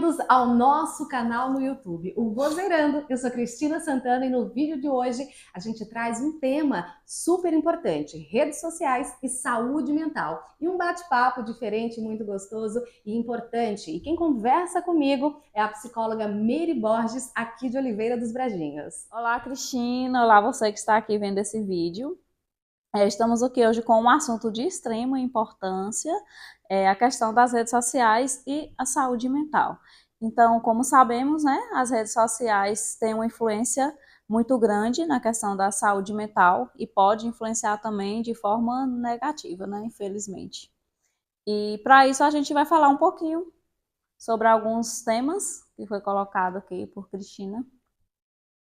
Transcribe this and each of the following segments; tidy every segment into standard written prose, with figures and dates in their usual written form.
bem-vindos ao nosso canal no YouTube, o Vozeirando. Eu sou Cristina Santana e no vídeo de hoje a gente traz um tema super importante, redes sociais e saúde mental. E um bate-papo diferente, muito gostoso e importante. E quem conversa comigo é a psicóloga Meire Borges, aqui de Oliveira dos Brejinhos. Olá, Cristina. Olá, você que está aqui vendo esse vídeo. Estamos aqui hoje com um assunto de extrema importância, a questão das redes sociais e a saúde mental. Então, como sabemos, né, as redes sociais têm uma influência muito grande na questão da saúde mental e pode influenciar também de forma negativa, né, infelizmente. E para isso a gente vai falar um pouquinho sobre alguns temas que foi colocado aqui por Cristina.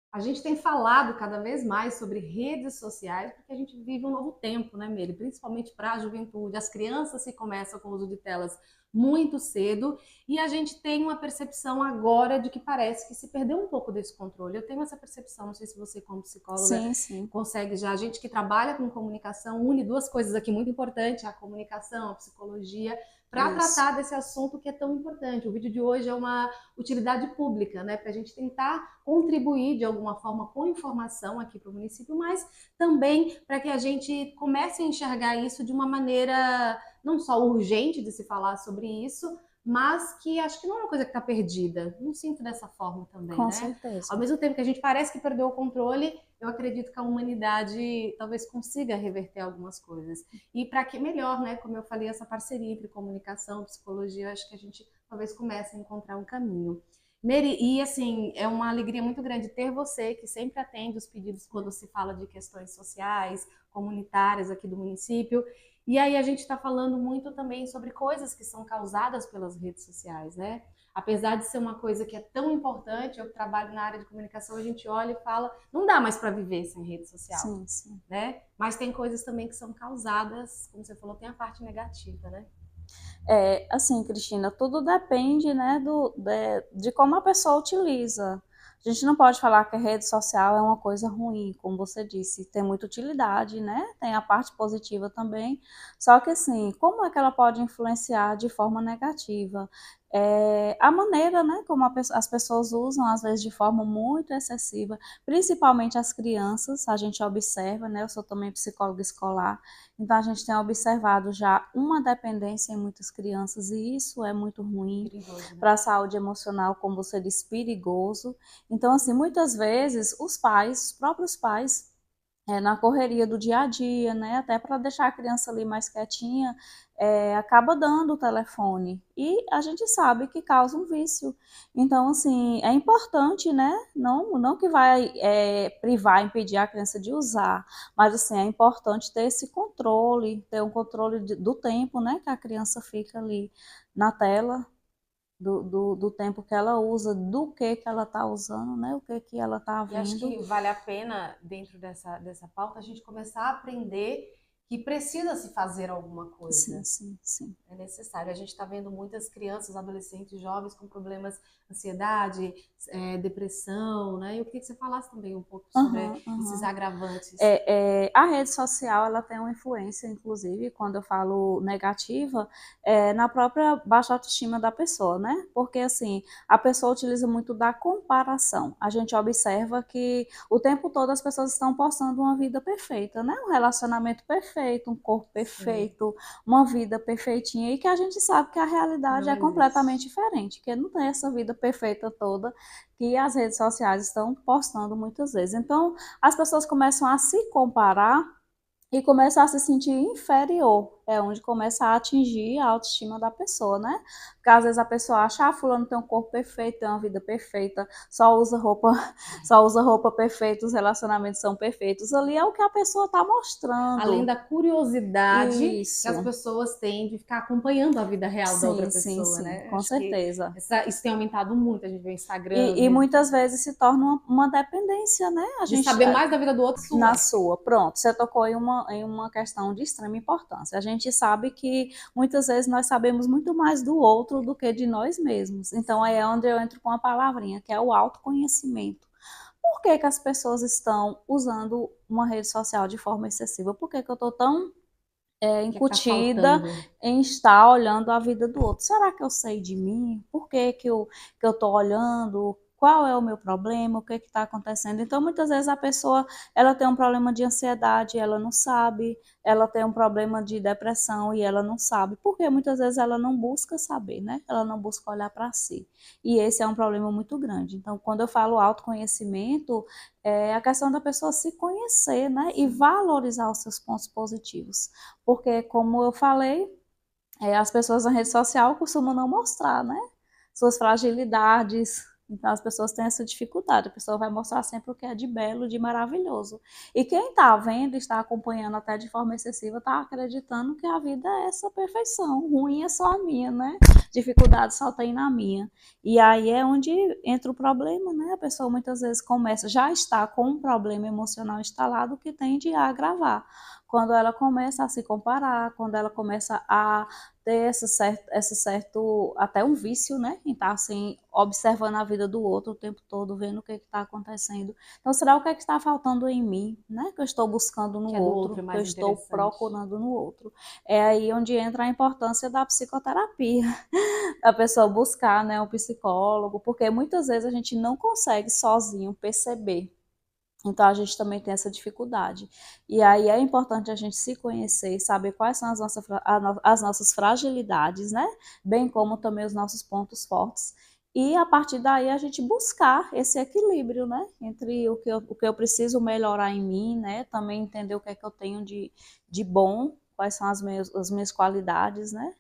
A gente tem falado cada vez mais sobre redes sociais porque a gente vive um novo tempo, né, Meire? Principalmente para a juventude. As crianças se começam com o uso de telas muito cedo e a gente tem uma percepção agora de que parece que se perdeu um pouco desse controle. Eu tenho essa percepção, não sei se você como psicóloga Sim, sim. consegue já. A gente que trabalha com comunicação une duas coisas aqui muito importantes, a comunicação, a psicologia, para Isso. tratar desse assunto que é tão importante. O vídeo de hoje é uma utilidade pública, né, para a gente tentar contribuir de alguma forma com informação aqui para o município, mas também para que a gente comece a enxergar isso de uma maneira não só urgente de se falar sobre isso, mas que acho que não é uma coisa que está perdida. Não sinto dessa forma também, Com né? Ao certeza. mesmo tempo que a gente parece que perdeu o controle, eu acredito que a humanidade talvez consiga reverter algumas coisas. E para que melhor, né? Como eu falei, essa parceria entre comunicação e psicologia, eu acho que a gente talvez comece a encontrar um caminho. Mary, e assim, é uma alegria muito grande ter você, que sempre atende os pedidos quando se fala de questões sociais, comunitárias aqui do município. E aí a gente está falando muito também sobre coisas que são causadas pelas redes sociais, né? Apesar de ser uma coisa que é tão importante, eu trabalho na área de comunicação, a gente olha e fala, não dá mais para viver sem rede social, Sim, sim. né? Mas tem coisas também que são causadas, como você falou, tem a parte negativa, né? Assim, Cristina, tudo depende, né, de como a pessoa utiliza. A gente não pode falar que a rede social é uma coisa ruim, como você disse, tem muita utilidade, né? Tem a parte positiva também. Só que, assim, como é que ela pode influenciar de forma negativa? A maneira, né, como as pessoas usam, às vezes, de forma muito excessiva, principalmente as crianças, a gente observa, né? Eu sou também psicóloga escolar. Então, a gente tem observado já uma dependência em muitas crianças e isso é muito ruim Perigoso, né? para a saúde emocional, como você disse, perigoso. Então, assim, muitas vezes os pais, os próprios pais, na correria do dia a dia, né, até para deixar a criança ali mais quietinha, acaba dando o telefone. E a gente sabe que causa um vício. Então, assim, é importante, né, não que vai privar, impedir a criança de usar, mas, assim, é importante ter esse controle, ter um controle do tempo, né, que a criança fica ali na tela, do tempo que ela usa, do que ela está usando, né, o que ela está E acho vendo. que vale a pena, dentro dessa pauta, a gente começar a aprender que precisa se fazer alguma Sim, coisa. sim, sim. É necessário. A gente está vendo muitas crianças, adolescentes, jovens com problemas, ansiedade, depressão, né? Eu queria que você falasse também um pouco sobre Aham, esses aham. agravantes. A rede social ela tem uma influência, inclusive, quando eu falo negativa, na própria baixa autoestima da pessoa, né? Porque assim, a pessoa utiliza muito da comparação. A gente observa que o tempo todo as pessoas estão postando uma vida perfeita, né? Um relacionamento perfeito, um corpo Sim, perfeito, uma vida perfeitinha, e que a gente sabe que a realidade não é completamente existe. diferente, que não tem essa vida perfeita toda que as redes sociais estão postando muitas vezes. Então, as pessoas começam a se comparar e começam a se sentir inferior. É onde começa a atingir a autoestima da pessoa, né? Porque às vezes a pessoa acha, ah, fulano tem um corpo perfeito, tem uma vida perfeita, só usa roupa, só usa roupa perfeita, os relacionamentos são perfeitos. Ali é o que a pessoa está Além mostrando. da curiosidade que as Isso. pessoas têm de ficar acompanhando a vida real da outra Sim, sim, pessoa, sim, né? com Acho que certeza. isso tem aumentado muito. A gente vê o Instagram, E muitas vezes se torna uma dependência, né? A de gente, saber mais da vida do outro na sua. sua, pronto, você tocou em uma questão de extrema importância. A gente sabe que muitas vezes nós sabemos muito mais do outro do que de nós mesmos. Então aí é onde eu entro com a palavrinha, que é o autoconhecimento. Por que que as pessoas estão usando uma rede social de forma excessiva? Por que que eu estou tão que está incutida faltando? em estar olhando a vida do outro. Será que eu sei de mim? Por que que eu estou olhando? Qual é o meu problema? O que está acontecendo? Então, muitas vezes a pessoa ela tem um problema de ansiedade, ela não sabe, ela tem um problema de depressão e ela não sabe, porque muitas vezes ela não busca saber, né? Ela não busca olhar para si. E esse é um problema muito grande. Então, quando eu falo autoconhecimento, é a questão da pessoa se conhecer, né? E valorizar os seus pontos positivos. Porque, como eu falei, as pessoas na rede social costumam não mostrar, né? Suas fragilidades. Então, as pessoas têm essa dificuldade. A pessoa vai mostrar sempre o que é de belo, de maravilhoso. E quem está vendo, está acompanhando até de forma excessiva, está acreditando que a vida é essa perfeição. Ruim é só a minha, né? Dificuldade só tem na minha. E aí é onde entra o problema, né? A pessoa muitas vezes começa, já está com um problema emocional instalado que tende a agravar quando ela começa a se comparar, quando ela começa a ter esse certo até um vício, né? Em estar assim, observando a vida do outro o tempo todo, vendo o que está acontecendo. Então, será o que está faltando em mim, né? Que eu estou buscando no Que é do outro outro, é que eu mais estou interessante. procurando no outro. É aí onde entra a importância da psicoterapia, a pessoa buscar, né, um psicólogo, porque muitas vezes a gente não consegue sozinho perceber. Então a gente também tem essa dificuldade. E aí é importante a gente se conhecer e saber quais são as nossas fragilidades, né? Bem como também os nossos pontos fortes. E a partir daí a gente buscar esse equilíbrio, né? Entre o que eu preciso melhorar em mim, né? Também entender o que é que eu tenho de bom, quais são as minhas qualidades, né?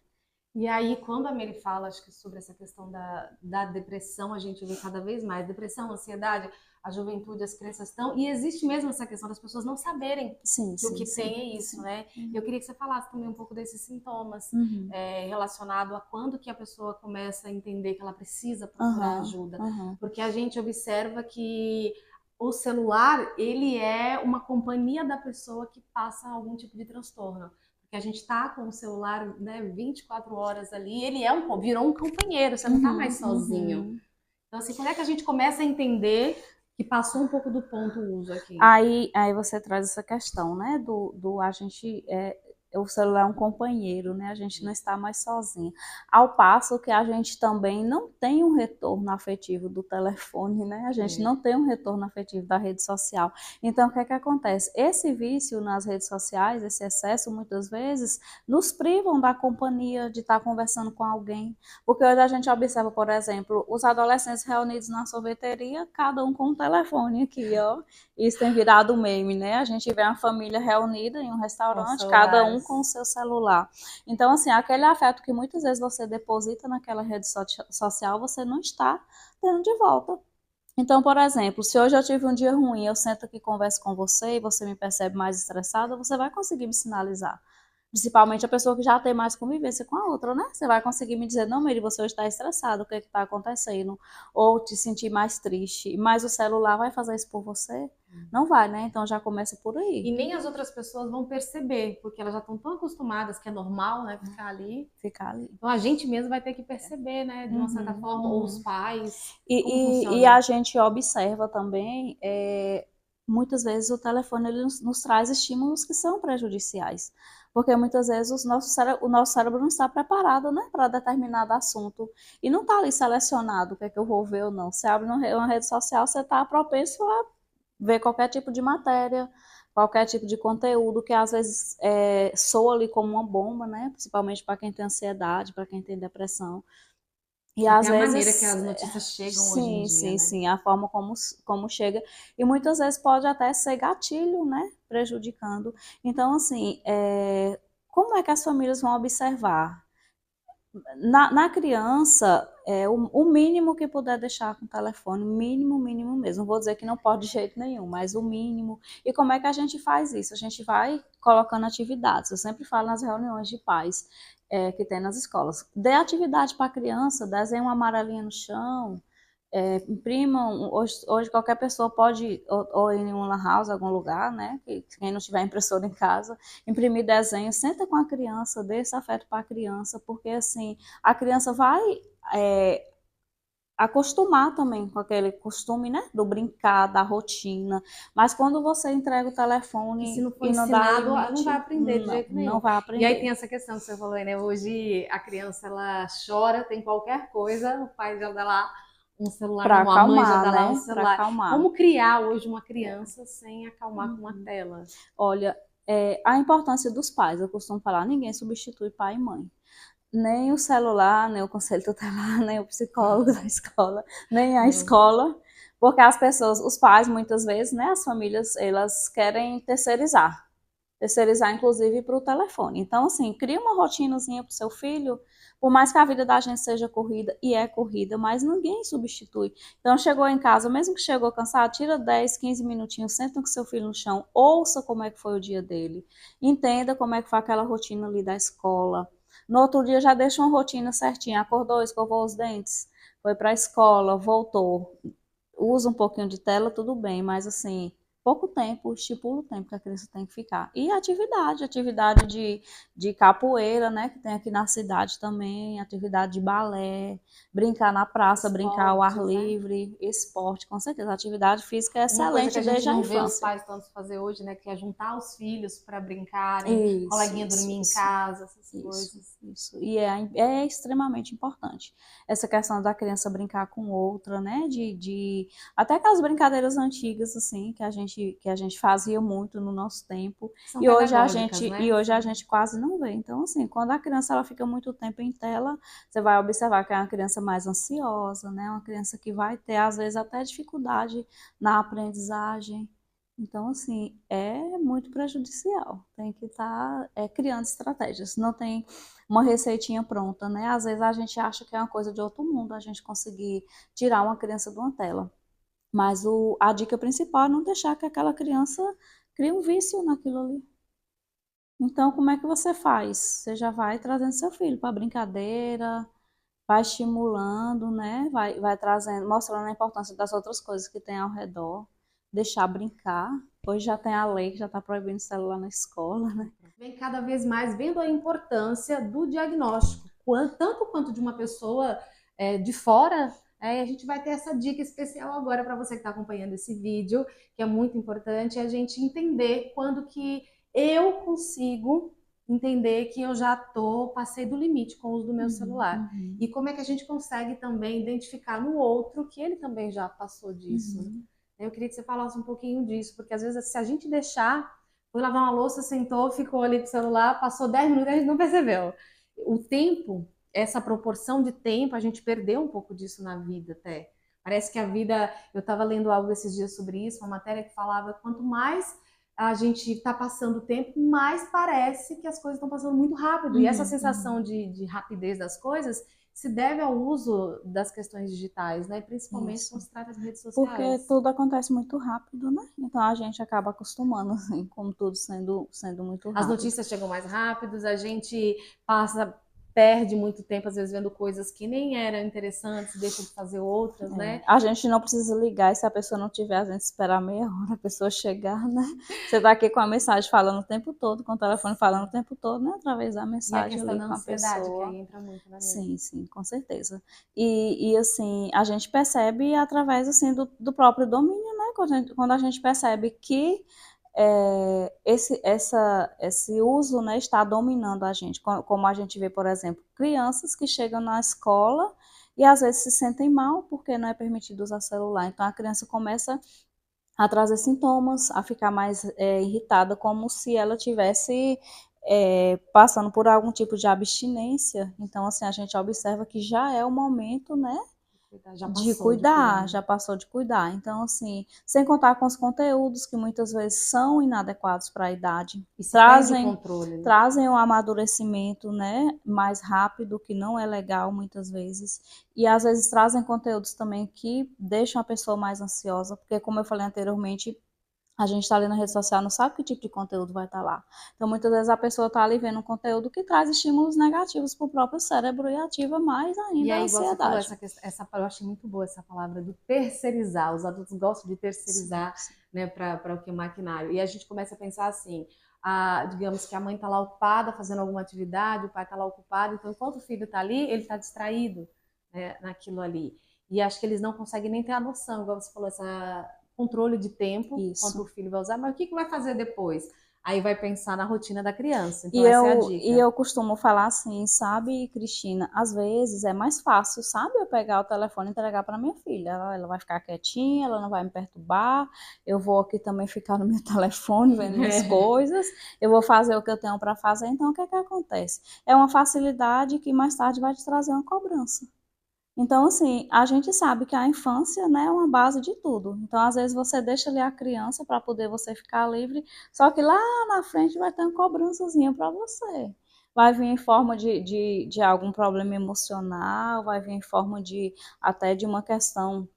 E aí, quando a Mary fala, acho que sobre essa questão da depressão, a gente vê cada vez mais depressão, ansiedade, a juventude, as crianças estão, e existe mesmo essa questão das pessoas não saberem Sim, que o sim, que sim, tem é isso, sim. né? Eu queria que você falasse também um pouco desses sintomas Uhum. relacionado a quando que a pessoa começa a entender que ela precisa procurar Aham, ajuda, aham. porque a gente observa que o celular, ele é uma companhia da pessoa que passa algum tipo de transtorno. Porque a gente está com o celular, né, 24 horas ali, ele virou um companheiro, você não está mais Uhum, sozinho. uhum. Então, assim, quando é que a gente começa a entender que passou um pouco do ponto o uso aqui? Aí você traz essa questão, né, do a gente, o celular é um companheiro, né, a gente não está mais sozinho. Ao passo que a gente também não tem um retorno afetivo do telefone, né, a gente É. não tem um retorno afetivo da rede social. Então, o que é que acontece? Esse vício nas redes sociais, esse excesso, muitas vezes, nos privam da companhia, de estar conversando com alguém. Porque hoje a gente observa, por exemplo, os adolescentes reunidos na sorveteria, cada um com um telefone aqui, ó. Isso tem virado meme, né? A gente vê uma família reunida em um Com os restaurante, cada um com o celulares. seu celular. Então, assim, aquele afeto que muitas vezes você deposita naquela rede social, você não está tendo de volta. Então, por exemplo, se hoje eu tive um dia ruim, eu sento aqui e converso com você e você me percebe mais estressada, você vai conseguir me sinalizar. Principalmente a pessoa que já tem mais convivência com a outra, né? Você vai conseguir me dizer, não, Miri, você hoje está estressado, o que está acontecendo? Ou te sentir mais triste. Mas o celular vai fazer isso por você? Não vai, né? Então já começa por aí. E nem as outras pessoas vão perceber, porque elas já estão tão acostumadas que é normal, né, ficar ali. Ficar ali. Então a gente mesmo vai ter que perceber, né, de uma certa Uhum, forma, ou os uhum. pais, como E funciona. a gente observa também, muitas vezes o telefone ele nos traz estímulos que são prejudiciais, porque muitas vezes o nosso cérebro não está preparado, né, para determinado assunto, e não está ali selecionado o que é que eu vou ver ou não. Você abre uma rede social, você está propenso a ver qualquer tipo de matéria, qualquer tipo de conteúdo que às vezes soa ali como uma bomba, né, principalmente para quem tem ansiedade, para quem tem depressão. E Até às a maneira que vezes, as notícias chegam hoje em sim, dia, sim, né? sim, a forma como chega. E muitas vezes pode até ser gatilho, né? Prejudicando. Então, assim, como é que as famílias vão observar? Na criança, o mínimo que puder deixar com o telefone, mínimo, mínimo mesmo. Não vou dizer que não pode de jeito nenhum, mas o mínimo. E como é que a gente faz isso? A gente vai colocando atividades. Eu sempre falo nas reuniões de pais que tem nas escolas. Dê atividade para a criança, desenhe uma amarelinha no chão, imprimam. Hoje qualquer pessoa pode, ou em uma lan house, algum lugar, né? Quem não tiver impressora em casa, imprimir desenho, senta com a criança, dê esse afeto para a criança, porque assim, a criança vai é, acostumar também com aquele costume, né, do brincar, da rotina. Mas quando você entrega o E se telefone não for e não dá ensinado, ela não vai limite, aprender de jeito não nenhum. vai E aí tem aprender. essa questão que você falou, né? Hoje a criança ela chora, tem qualquer coisa, o pai já dá lá um celular na Para mão, a mãe já acalmar, dá lá um né? Para celular. acalmar. Como criar hoje uma criança sem acalmar com uma Uhum. tela? Olha, a importância dos pais, eu costumo falar, ninguém substitui pai e mãe. Nem o celular, nem o conselho tutelar, nem o psicólogo da escola, nem a Não. escola, porque as pessoas, os pais muitas vezes, né, as famílias, elas querem terceirizar inclusive para o telefone. Então, assim, cria uma rotinazinha para o seu filho, por mais que a vida da gente seja corrida, e é corrida, mas ninguém substitui. Então, chegou em casa, mesmo que chegou cansado, tira 10, 15 minutinhos, senta com seu filho no chão, ouça como é que foi o dia dele, entenda como é que foi aquela rotina ali da escola. No outro dia já deixa uma rotina certinha, acordou, escovou os dentes, foi para a escola, voltou, usa um pouquinho de tela, tudo bem, mas assim, pouco tempo, estipula o tempo que a criança tem que ficar. E atividade de capoeira, né, que tem aqui na cidade também, atividade de balé, brincar na praça, brincar ao ar Esportes, né? livre, esporte, com certeza. A atividade física é Uma coisa que excelente a gente desde a não vê os infância. pais tantos fazer hoje, né? Que é juntar os filhos para brincarem, Isso, coleguinha isso, dormir em isso. casa, essas Isso, coisas. isso. E é extremamente importante. Essa questão da criança brincar com outra, né? Até aquelas brincadeiras antigas, assim, que a gente fazia muito no nosso tempo. São E hoje a pedagógicas, gente, e né? hoje a gente quase não vê. Então, assim, quando a criança ela fica muito tempo em tela, você vai observar que é uma criança mais ansiosa, né? Uma criança que vai ter, às vezes, até dificuldade na aprendizagem. Então, assim, é muito prejudicial. Tem que estar criando estratégias. Não tem uma receitinha pronta, né? Às vezes a gente acha que é uma coisa de outro mundo a gente conseguir tirar uma criança de uma tela. Mas a dica principal é não deixar que aquela criança crie um vício naquilo ali. Então, como é que você faz? Você já vai trazendo seu filho para brincadeira, vai estimulando, né? Vai trazendo, mostrando a importância das outras coisas que tem ao redor, deixar brincar. Hoje já tem a lei que já está proibindo celular na escola, né? Vem cada vez mais vendo a importância do diagnóstico, tanto quanto de uma pessoa de fora. A gente vai ter essa dica especial agora para você que está acompanhando esse vídeo, que é muito importante, a gente entender quando que eu consigo entender que eu já passei do limite com o uso do meu Uhum, celular. uhum, E como é que a gente consegue também identificar no outro que ele também já passou disso. uhum. Eu queria que você falasse um pouquinho disso, porque às vezes se a gente deixar, foi lavar uma louça, sentou, ficou ali com o celular, passou 10 minutos e a gente não percebeu. O tempo, essa proporção de tempo, a gente perdeu um pouco disso na vida até. Parece que a vida, eu estava lendo algo esses dias sobre isso, uma matéria que falava quanto mais a gente está passando o tempo, mais parece que as coisas estão passando muito rápido. E essa Uhum, uhum. sensação de rapidez das coisas se deve ao uso das questões digitais, né? Principalmente quando Isso. se trata de redes Porque sociais. tudo acontece muito rápido, né? Então a gente acaba acostumando, assim, com tudo sendo muito As rápido. notícias chegam mais rápidos, a gente perde muito tempo, às vezes, vendo coisas que nem eram interessantes, deixa de fazer outras, né? A gente não precisa ligar e se a pessoa não tiver, a gente esperar meia hora a pessoa chegar, né? Você tá aqui com a mensagem falando o tempo todo, com o telefone falando o tempo todo, né? Através da E a mensagem questão ali da com a ansiedade, que pessoa. aí entra muito na mesa. Sim, sim, com certeza. E assim, a gente percebe através assim do próprio domínio, né? Quando a gente percebe que esse uso, né, está dominando a gente. Como a gente vê, por exemplo, crianças que chegam na escola e às vezes se sentem mal porque não é permitido usar celular. Então a criança começa a trazer sintomas, a ficar mais irritada, como se ela tivesse passando por algum tipo de abstinência. Então, assim, a gente observa que já é o momento, né, Já de passou de cuidar, cuidar, né? já passou de cuidar. Então, assim, sem contar com os conteúdos que muitas vezes são inadequados para a idade, E se perde o trazem controle, né? trazem um amadurecimento, né, mais rápido, que não é legal muitas vezes, e às vezes trazem conteúdos também que deixam a pessoa mais ansiosa, porque como eu falei anteriormente, a gente está ali na rede social, não sabe que tipo de conteúdo vai estar lá. Então, muitas vezes a pessoa está ali vendo um conteúdo que traz estímulos negativos para o próprio cérebro e ativa mais E ainda a aí, igual você falou, ansiedade. eu achei muito boa essa palavra do terceirizar. Os adultos gostam de Sim, terceirizar, sim. né, para o que é maquinário. E a gente começa a pensar assim, digamos que a mãe está lá ocupada fazendo alguma atividade, o pai está lá ocupado, então enquanto o filho está ali, ele está distraído, né, naquilo ali. e acho que eles não conseguem nem ter a noção, igual você falou, esse controle de tempo, Isso. quanto o filho vai usar, mas o que vai fazer depois? Aí vai pensar na rotina da criança. Então, E essa é a eu, dica. e eu costumo falar assim, sabe, Cristina, às vezes é mais fácil, sabe, eu pegar o telefone e entregar para minha filha. Ela vai ficar quietinha, ela não vai me perturbar, eu vou aqui também ficar no meu telefone vendo minhas coisas, eu vou fazer o que eu tenho para fazer, então o que é que acontece? É uma facilidade que mais tarde vai te trazer uma cobrança. Então, assim, a gente sabe que a infância, né, é uma base de tudo. Então, às vezes, você deixa ali a criança para poder você ficar livre, só que lá na frente vai ter uma cobrançazinha para você. Vai vir em forma de algum problema emocional, vai vir em forma de até de uma questão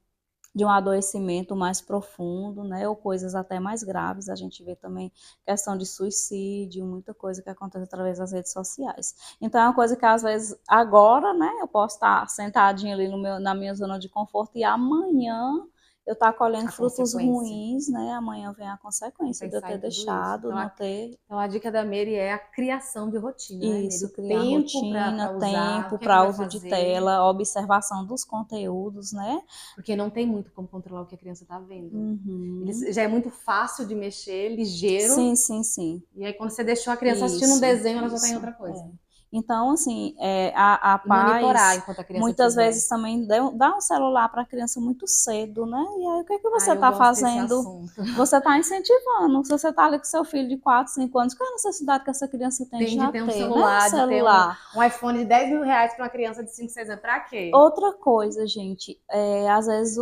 de um adoecimento mais profundo, né, ou coisas até mais graves. A gente vê também questão de suicídio, muita coisa que acontece através das redes sociais. Então é uma coisa que às vezes agora, né, eu posso estar sentadinha ali na minha zona de conforto e amanhã eu estar colhendo frutos ruins, né? Amanhã vem a consequência de eu ter deixado, então, não ter. Então a dica da Mary é a criação de rotina, né, Mary? Isso, criar Tempo rotina, para usar, o tempo que é que para vai uso de fazer, tela, observação dos conteúdos, né? porque não tem muito como controlar o que a criança está vendo. Uhum. Já é muito fácil de mexer, ligeiro. Sim, sim, sim. E aí quando você deixou a criança assistindo um desenho, ela já está em outra É. coisa. Então, assim, a E monitorar pais enquanto a criança muitas tiver. vezes também dá um celular para a criança muito cedo, né? E aí o que é que você Eu está gosto desse fazendo? assunto. Você está incentivando. Se você está ali com seu filho de 4, 5 anos, qual é a necessidade que essa criança tem de Tem de já ter um ter, né? Um celular, de ter celular. um iPhone de 10 mil reais para uma criança de 5, 6 anos. Pra quê? Outra coisa, gente, às vezes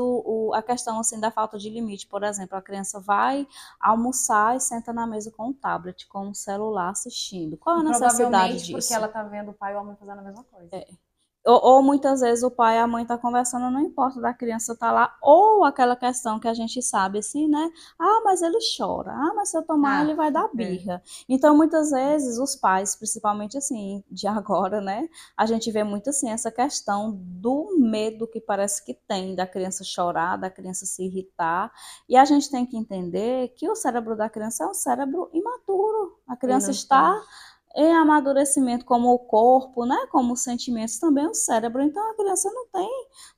a questão assim da falta de limite, por exemplo, a criança vai almoçar e senta na mesa com um tablet, com um celular assistindo. Qual a necessidade Provavelmente porque disso? ela tá vendo o pai ou a mãe fazendo a mesma coisa. Ou muitas vezes o pai e a mãe tá conversando, não importa da criança tá lá, ou aquela questão que a gente sabe assim, né? Ah, mas ele chora. Ah, mas se eu tomar ele vai dar birra. Então, muitas vezes os pais, principalmente assim, de agora, né? A gente vê muito assim essa questão do medo que parece que tem da criança chorar, da criança se irritar. E a gente tem que entender que o cérebro da criança é um cérebro imaturo. A criança está em amadurecimento, como o corpo, né, como os sentimentos, também o cérebro. Então a criança não tem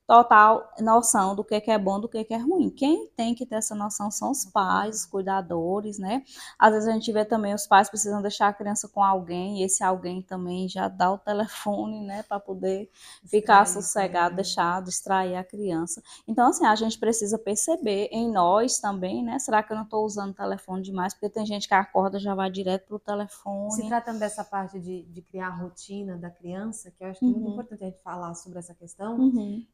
total noção do que é bom, do que é ruim. Quem tem que ter essa noção são os pais, os cuidadores, né? Às vezes a gente vê também os pais precisam deixar a criança com alguém, e esse alguém também já dá o telefone, né, para poder ficar sossegado, deixar distrair a criança. Então, assim, a gente precisa perceber em nós também, né? Será que eu não estou usando o telefone demais? Porque tem gente que acorda já vai direto pro telefone. Se tratando dessa parte de criar a rotina da criança, que eu acho que é muito importante a gente falar sobre essa questão,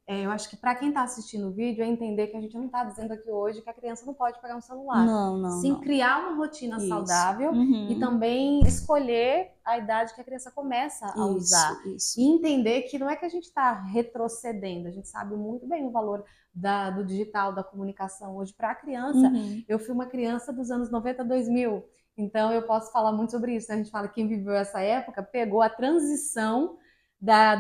eu acho que para quem está assistindo o vídeo é entender que a gente não está dizendo aqui hoje que a criança não pode pegar um celular. Não. Sim, criar uma rotina saudável e também escolher a idade que a criança começa a usar. E entender que não é que a gente está retrocedendo, a gente sabe muito bem o valor do digital, da comunicação hoje para a criança. Eu fui uma criança dos anos 90, 2000. Então, eu posso falar muito sobre isso. A gente fala que quem viveu essa época pegou a transição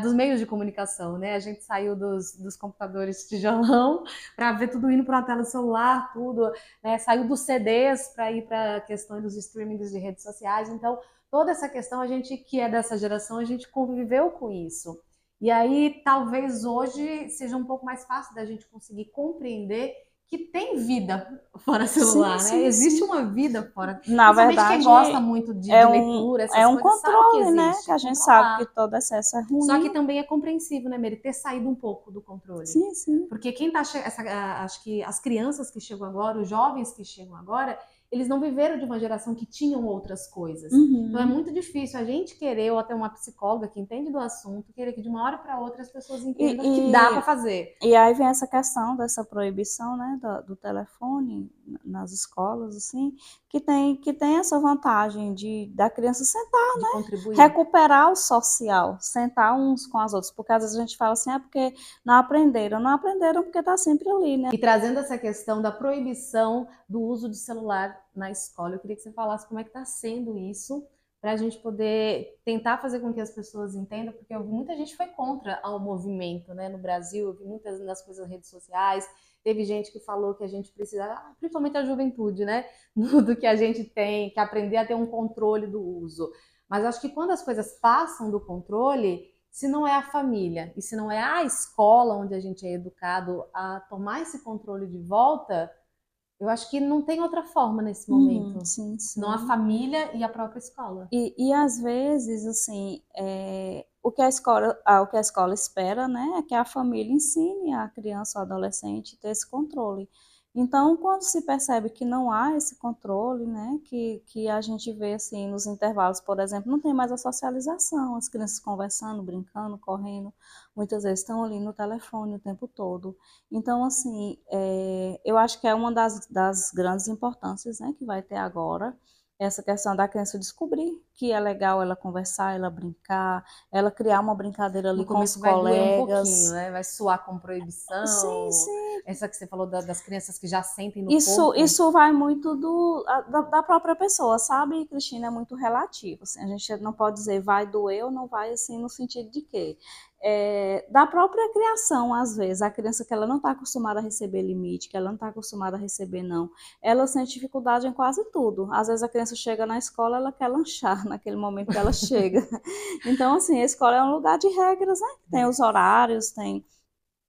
dos meios de comunicação, né? A gente saiu dos computadores tijolão para ver tudo indo para uma tela de celular, tudo, né? Saiu dos CDs para ir para a questão dos streamings de redes sociais. Então, toda essa questão, a gente que é dessa geração, a gente conviveu com isso. E aí, talvez hoje seja um pouco mais fácil da gente conseguir compreender que tem vida fora celular, né? Existe uma vida fora. Na verdade, quem gosta muito de leitura, essas é um coisas, controle, sabe que né? existe. Que a gente sabe que todo excesso é ruim. Só que também é compreensível, né, Mary, ter saído um pouco do controle. Sim. Porque quem tá acho que as crianças que chegam agora, os jovens que chegam agora, eles não viveram de uma geração que tinham outras coisas. Então é muito difícil a gente querer, ou até uma psicóloga que entende do assunto, querer que de uma hora para outra as pessoas entendam que dá para fazer. E aí vem essa questão dessa proibição, né, do telefone nas escolas, assim, que tem essa vantagem da criança sentar, né? Contribuir. Recuperar o social, sentar uns com as outras, porque às vezes a gente fala assim, porque não aprenderam porque tá sempre ali, né? E trazendo essa questão da proibição do uso de celular na escola, eu queria que você falasse como é que está sendo isso, para a gente poder tentar fazer com que as pessoas entendam, porque eu vi muita gente foi contra o movimento, né, no Brasil, eu vi muitas das coisas nas redes sociais, teve gente que falou que a gente precisa, principalmente a juventude, né, do que a gente tem, que aprender a ter um controle do uso. Mas acho que quando as coisas passam do controle, se não é a família e se não é a escola onde a gente é educado a tomar esse controle de volta, eu acho que não tem outra forma nesse momento. Sim, Não a sim. família e a própria escola. E às vezes, assim, o que a escola espera, né, é que a família ensine a criança ou adolescente a ter esse controle. Então, quando se percebe que não há esse controle, né, que a gente vê, assim, nos intervalos, por exemplo, não tem mais a socialização, as crianças conversando, brincando, correndo, muitas vezes estão ali no telefone o tempo todo. Então, assim, eu acho que é uma das grandes importâncias, né, que vai ter agora, essa questão da criança descobrir que é legal ela conversar, ela brincar, ela criar uma brincadeira No ali com os começo vai doer um pouquinho, colegas. né? Vai soar como Sim, proibição. sim. Essa que você falou das crianças que já sentem no Isso, corpo. isso vai muito da própria pessoa, sabe, Cristina? É muito relativo. Assim, a gente não pode dizer vai doer ou não vai, assim, no sentido de quê? Da própria criação, às vezes, a criança que ela não está acostumada a receber limite, que ela não está acostumada a receber não, ela sente dificuldade em quase tudo. Às vezes a criança chega na escola, ela quer lanchar naquele momento que ela chega. Então, assim, a escola é um lugar de regras, né? Tem os horários, tem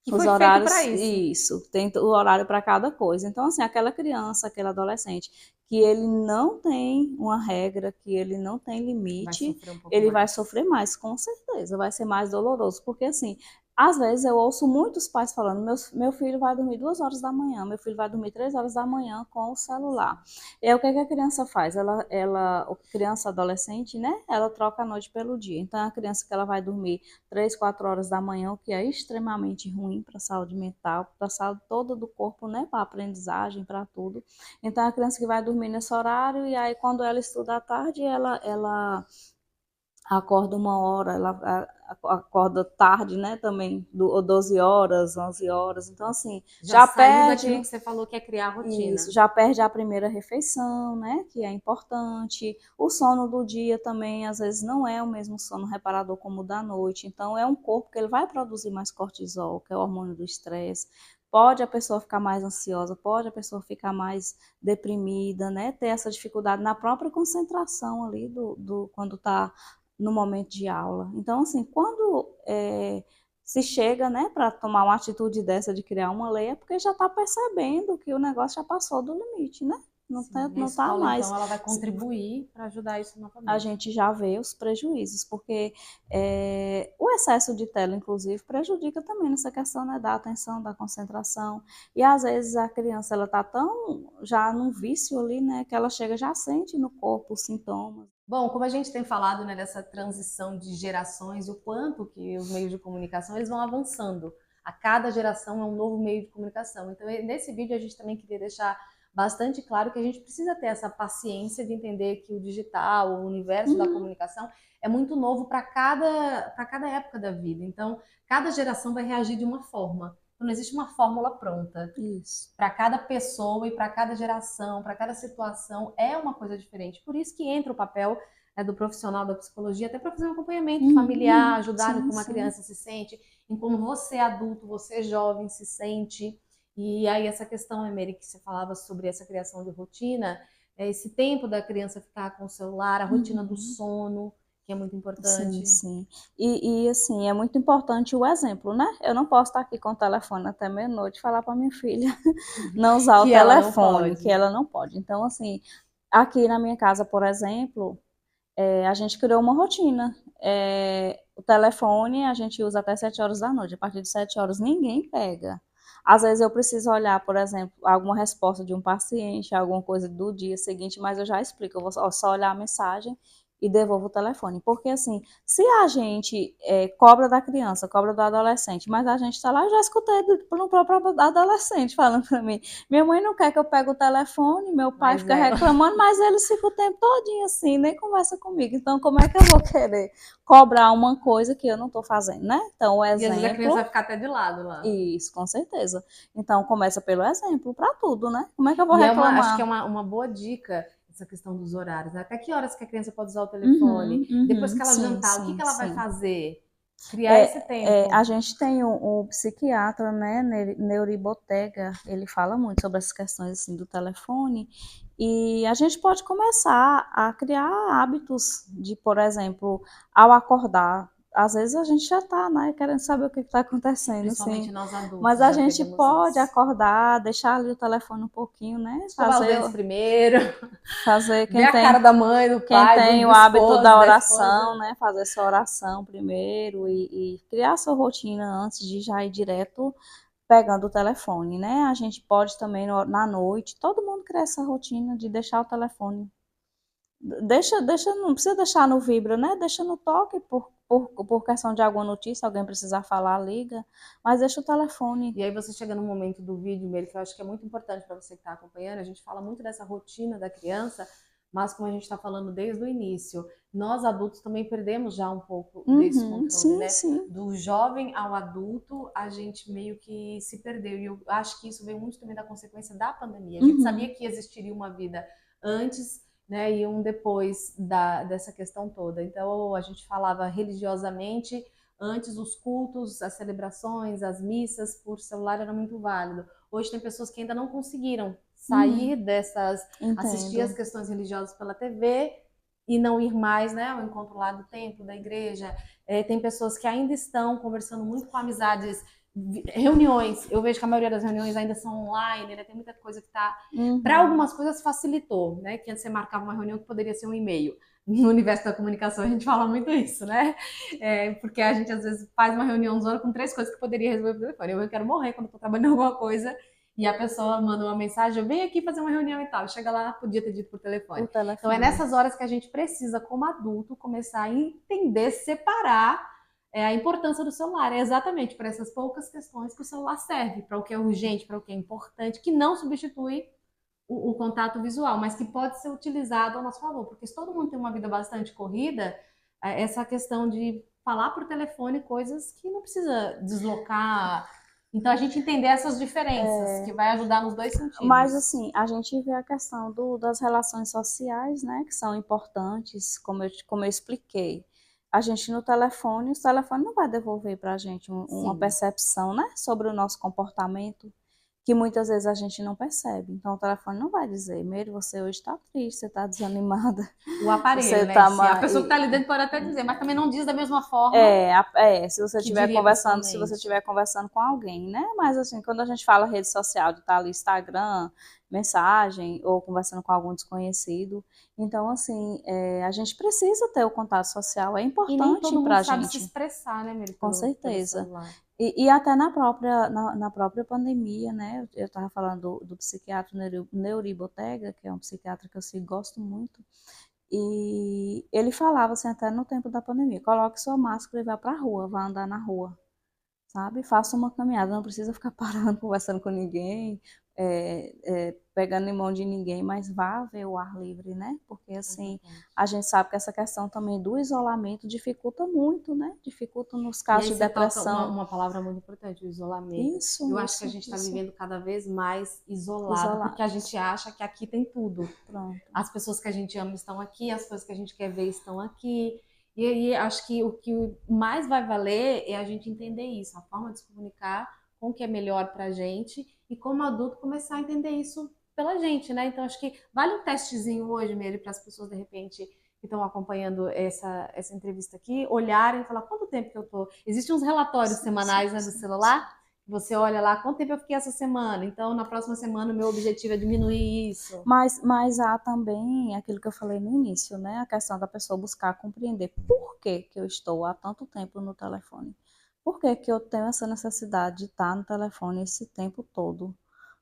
Que os foi feito para horários, isso. isso, tem o horário para cada coisa. Então, assim, aquela criança, aquele adolescente, que ele não tem uma regra, que ele não tem Vai limite, sofrer um pouco ele vai mais. sofrer mais, com certeza, vai ser mais doloroso, porque assim, às vezes eu ouço muitos pais falando, meu filho vai dormir 2 horas da manhã, meu filho vai dormir 3 horas da manhã com o celular. E aí, o que que a criança faz? A criança adolescente, né? Ela troca a noite pelo dia. Então, a criança que ela vai dormir 3, 4 horas da manhã, o que é extremamente ruim para a saúde mental, para a saúde toda do corpo, né? Para a aprendizagem, para tudo. Então, a criança que vai dormir nesse horário, e aí quando ela estuda à tarde, ela acorda 1 hora, ela acorda tarde, né, também, 12 horas, 11 horas, então assim, Já já saiu daquilo que perde você falou que é criar isso, rotina. já perde a primeira refeição, né, que é importante. O sono do dia também, às vezes, não é o mesmo sono reparador como o da noite. Então, é um corpo que ele vai produzir mais cortisol, que é o hormônio do estresse. Pode a pessoa ficar mais ansiosa, pode a pessoa ficar mais deprimida, né, ter essa dificuldade na própria concentração ali quando está no momento de aula. Então, assim, quando se chega, né, para tomar uma atitude dessa de criar uma lei, é porque já está percebendo que o negócio já passou do limite, né? Não tá, Sim, a não tá escola, então, mais. ela vai contribuir para ajudar isso A novamente. gente já vê os prejuízos, porque o excesso de tela, inclusive, prejudica também nessa questão, né, da atenção, da concentração. E às vezes a criança ela tá tão já num vício ali, né, que ela chega já sente no corpo os sintomas. Bom, como a gente tem falado, né, dessa transição de gerações, o quanto que os meios de comunicação eles vão avançando. A cada geração é um novo meio de comunicação. Então, nesse vídeo a gente também queria deixar bastante claro que a gente precisa ter essa paciência de entender que o digital, o universo da Uhum, comunicação é muito novo para cada época da vida. Então, cada geração vai reagir de uma forma. Então, não existe uma fórmula pronta isso. para cada pessoa e para cada geração, para cada situação, é uma coisa diferente. Por isso que entra o papel, né, do profissional da psicologia, até para fazer um acompanhamento familiar, ajudar no Sim, como a sim. criança se sente, em como você adulto, você jovem se sente. E aí essa questão, Emery, que você falava sobre essa criação de rotina, é esse tempo da criança ficar com o celular, a rotina do Uhum. sono, que é muito Sim, importante. sim. Assim, é muito importante o exemplo, né? Eu não posso estar aqui com o telefone até meia-noite e falar para minha filha não usar o Que ela não telefone, que pode. ela não pode. Então, assim, aqui na minha casa, por exemplo, a gente criou uma rotina. O telefone a gente usa até 7 horas da noite. A partir de 7 horas ninguém pega. Às vezes eu preciso olhar, por exemplo, alguma resposta de um paciente, alguma coisa do dia seguinte, mas eu já explico. Eu vou só olhar a mensagem e devolvo o telefone. Porque, assim, se a gente cobra da criança, cobra do adolescente, mas a gente está lá, eu já escutei do próprio adolescente falando para mim, minha mãe não quer que eu pegue o telefone, meu pai Mas fica ela. reclamando, mas eles ficam o tempo todinho assim, nem conversa comigo. Então, como é que eu vou querer cobrar uma coisa que eu não estou fazendo, né? Então, o E às vezes a criança vai exemplo, ficar até de lado lá. isso, com certeza. Então, começa pelo exemplo para tudo, né? Como é que eu vou E acho que é reclamar? uma boa dica essa questão dos horários, né? Até que horas que a criança pode usar o telefone? Uhum, Depois que uhum, ela sim, jantar, o que sim, que ela vai sim. fazer? Criar esse A tempo. gente tem um psiquiatra, né, Neuribotega, ele fala muito sobre essas questões assim, do telefone, e a gente pode começar a criar hábitos de, por exemplo, ao acordar, às vezes a gente já tá, né, querendo saber o que está acontecendo, Principalmente assim. nós adultos Mas a já gente pegamos pode isso. acordar, deixar ali o telefone um pouquinho, né, Escovar os dentes primeiro, fazer ver a cara da mãe, do quem pai, tem do o hábito esposo, da da esposa. oração, né, fazer sua oração primeiro e criar sua rotina antes de já ir direto pegando o telefone, né? A gente pode também na noite, todo mundo cria essa rotina de deixar o telefone. Deixa, não precisa deixar no vibra, né? Deixa no toque por questão de alguma notícia, alguém precisar falar, liga, mas deixa o telefone. E aí você chega no momento do vídeo, Mary, que eu acho que é muito importante para você que está acompanhando, a gente fala muito dessa rotina da criança, mas como a gente está falando desde o início, nós adultos também perdemos já um pouco desse Uhum, controle, sim, né? sim. Do jovem ao adulto, a gente meio que se perdeu. E eu acho que isso veio muito também da consequência da pandemia. A gente sabia Uhum, que existiria uma vida antes, né, e um depois dessa questão toda. Então a gente falava religiosamente. Antes, os cultos, as celebrações, as missas por celular era muito válido. Hoje tem pessoas que ainda não conseguiram sair dessas, assistir as entendo. questões religiosas pela TV e não ir mais, né, ao encontro lá do templo, da igreja. Tem pessoas que ainda estão conversando muito com amizades, reuniões. Eu vejo que a maioria das reuniões ainda são online, né? Tem muita coisa que está. Para Uhum. algumas coisas facilitou, né? Que antes você marcava uma reunião que poderia ser um e-mail. No universo da comunicação a gente fala muito isso, né? Porque a gente às vezes faz uma reunião zona com 3 coisas que poderia resolver por telefone. Eu quero morrer quando estou trabalhando em alguma coisa e a pessoa manda uma mensagem, vem aqui fazer uma reunião e tal. Chega lá, podia ter dito por telefone. Por Então é telefone. nessas horas que a gente precisa, como adulto, começar a entender, separar a importância do celular. É exatamente para essas poucas questões que o celular serve, para o que é urgente, para o que é importante, que não substitui o contato visual, mas que pode ser utilizado ao nosso favor, porque se todo mundo tem uma vida bastante corrida, essa questão de falar por telefone coisas que não precisa deslocar. Então a gente entender essas diferenças, que vai ajudar nos dois Mas sentidos. assim, a gente vê a questão das relações sociais, né, que são importantes, como eu expliquei. A gente no telefone, o telefone não vai devolver para a gente uma Sim. percepção, né, sobre o nosso comportamento, que muitas vezes a gente não percebe. Então o telefone não vai dizer, Meire, você hoje está triste, você está desanimada, O você aparelho, né? está Se a pessoa que está ali dentro pode até dizer, mas também não diz da mesma forma se você que estiver diria conversando, se você pessoalmente. estiver conversando com alguém, né? Mas assim, quando a gente fala rede social, de estar ali Instagram, mensagem ou conversando com algum desconhecido, então assim, a gente precisa ter o contato social, é E nem importante todo mundo para a sabe se gente, expressar, né, Miri, com pelo certeza. celular. E até na própria pandemia, né? Eu estava falando do psiquiatra Neuri Botega, que é um psiquiatra que eu sigo, gosto muito. E ele falava assim, até no tempo da pandemia, coloque sua máscara e vá para a rua, vá andar na rua, sabe? Faça uma caminhada, não precisa ficar parando, conversando com ninguém, pegando em mão de ninguém, mas vá ver o ar livre, né? Porque assim, a gente sabe que essa questão também do isolamento dificulta muito, né? Dificulta nos E casos aí de você toca depressão. uma palavra muito importante, o isolamento. Eu acho que a gente está Isso, vivendo cada vez mais isolado, porque a gente isolados. acha que aqui tem tudo. Pronto. As pessoas que a gente ama estão aqui, as coisas que a gente quer ver estão aqui. E aí acho que o que mais vai valer é a gente entender isso, a forma de se comunicar com o que é melhor para a gente e como adulto começar a entender isso pela gente, né? Então acho que vale um testezinho hoje mesmo para as pessoas de repente que estão acompanhando essa entrevista aqui, olharem e falar quanto tempo que eu tô. Existem uns relatórios Sim, sim, semanais, né, do sim, sim. celular. Você olha lá quanto tempo eu fiquei essa semana. Então, na próxima semana, o meu objetivo é diminuir isso. Mas há também aquilo que eu falei no início, né? A questão da pessoa buscar compreender por que que eu estou há tanto tempo no telefone. Por que que eu tenho essa necessidade de estar no telefone esse tempo todo?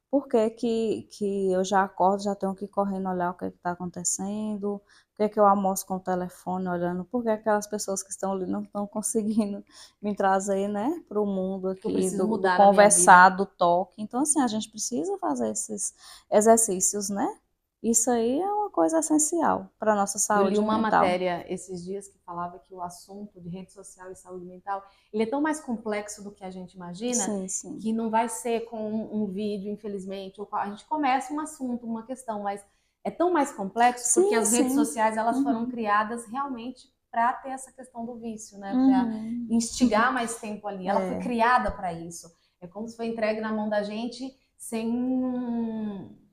Por que que eu já acordo, já tenho que ir correndo olhar o que está acontecendo? Por que que eu almoço com o telefone olhando? Por que aquelas pessoas que estão ali não estão conseguindo me trazer, né, para o mundo Que eu aqui preciso do mudar na minha conversar, vida. do toque? Então, assim, a gente precisa fazer esses exercícios, né? Isso aí é uma coisa essencial para a nossa Eu li saúde uma mental. matéria esses dias que falava que o assunto de rede social e saúde mental, ele é tão mais complexo do que a gente imagina, Sim, sim. que não vai ser com um vídeo, infelizmente, ou a gente começa um assunto, uma questão, mas é tão mais complexo porque Sim, as redes sim. sociais elas foram Uhum. criadas realmente para ter essa questão do vício, né? Para Uhum. instigar mais tempo ali. Ela foi É. criada para isso. É como se foi entregue na mão da gente sem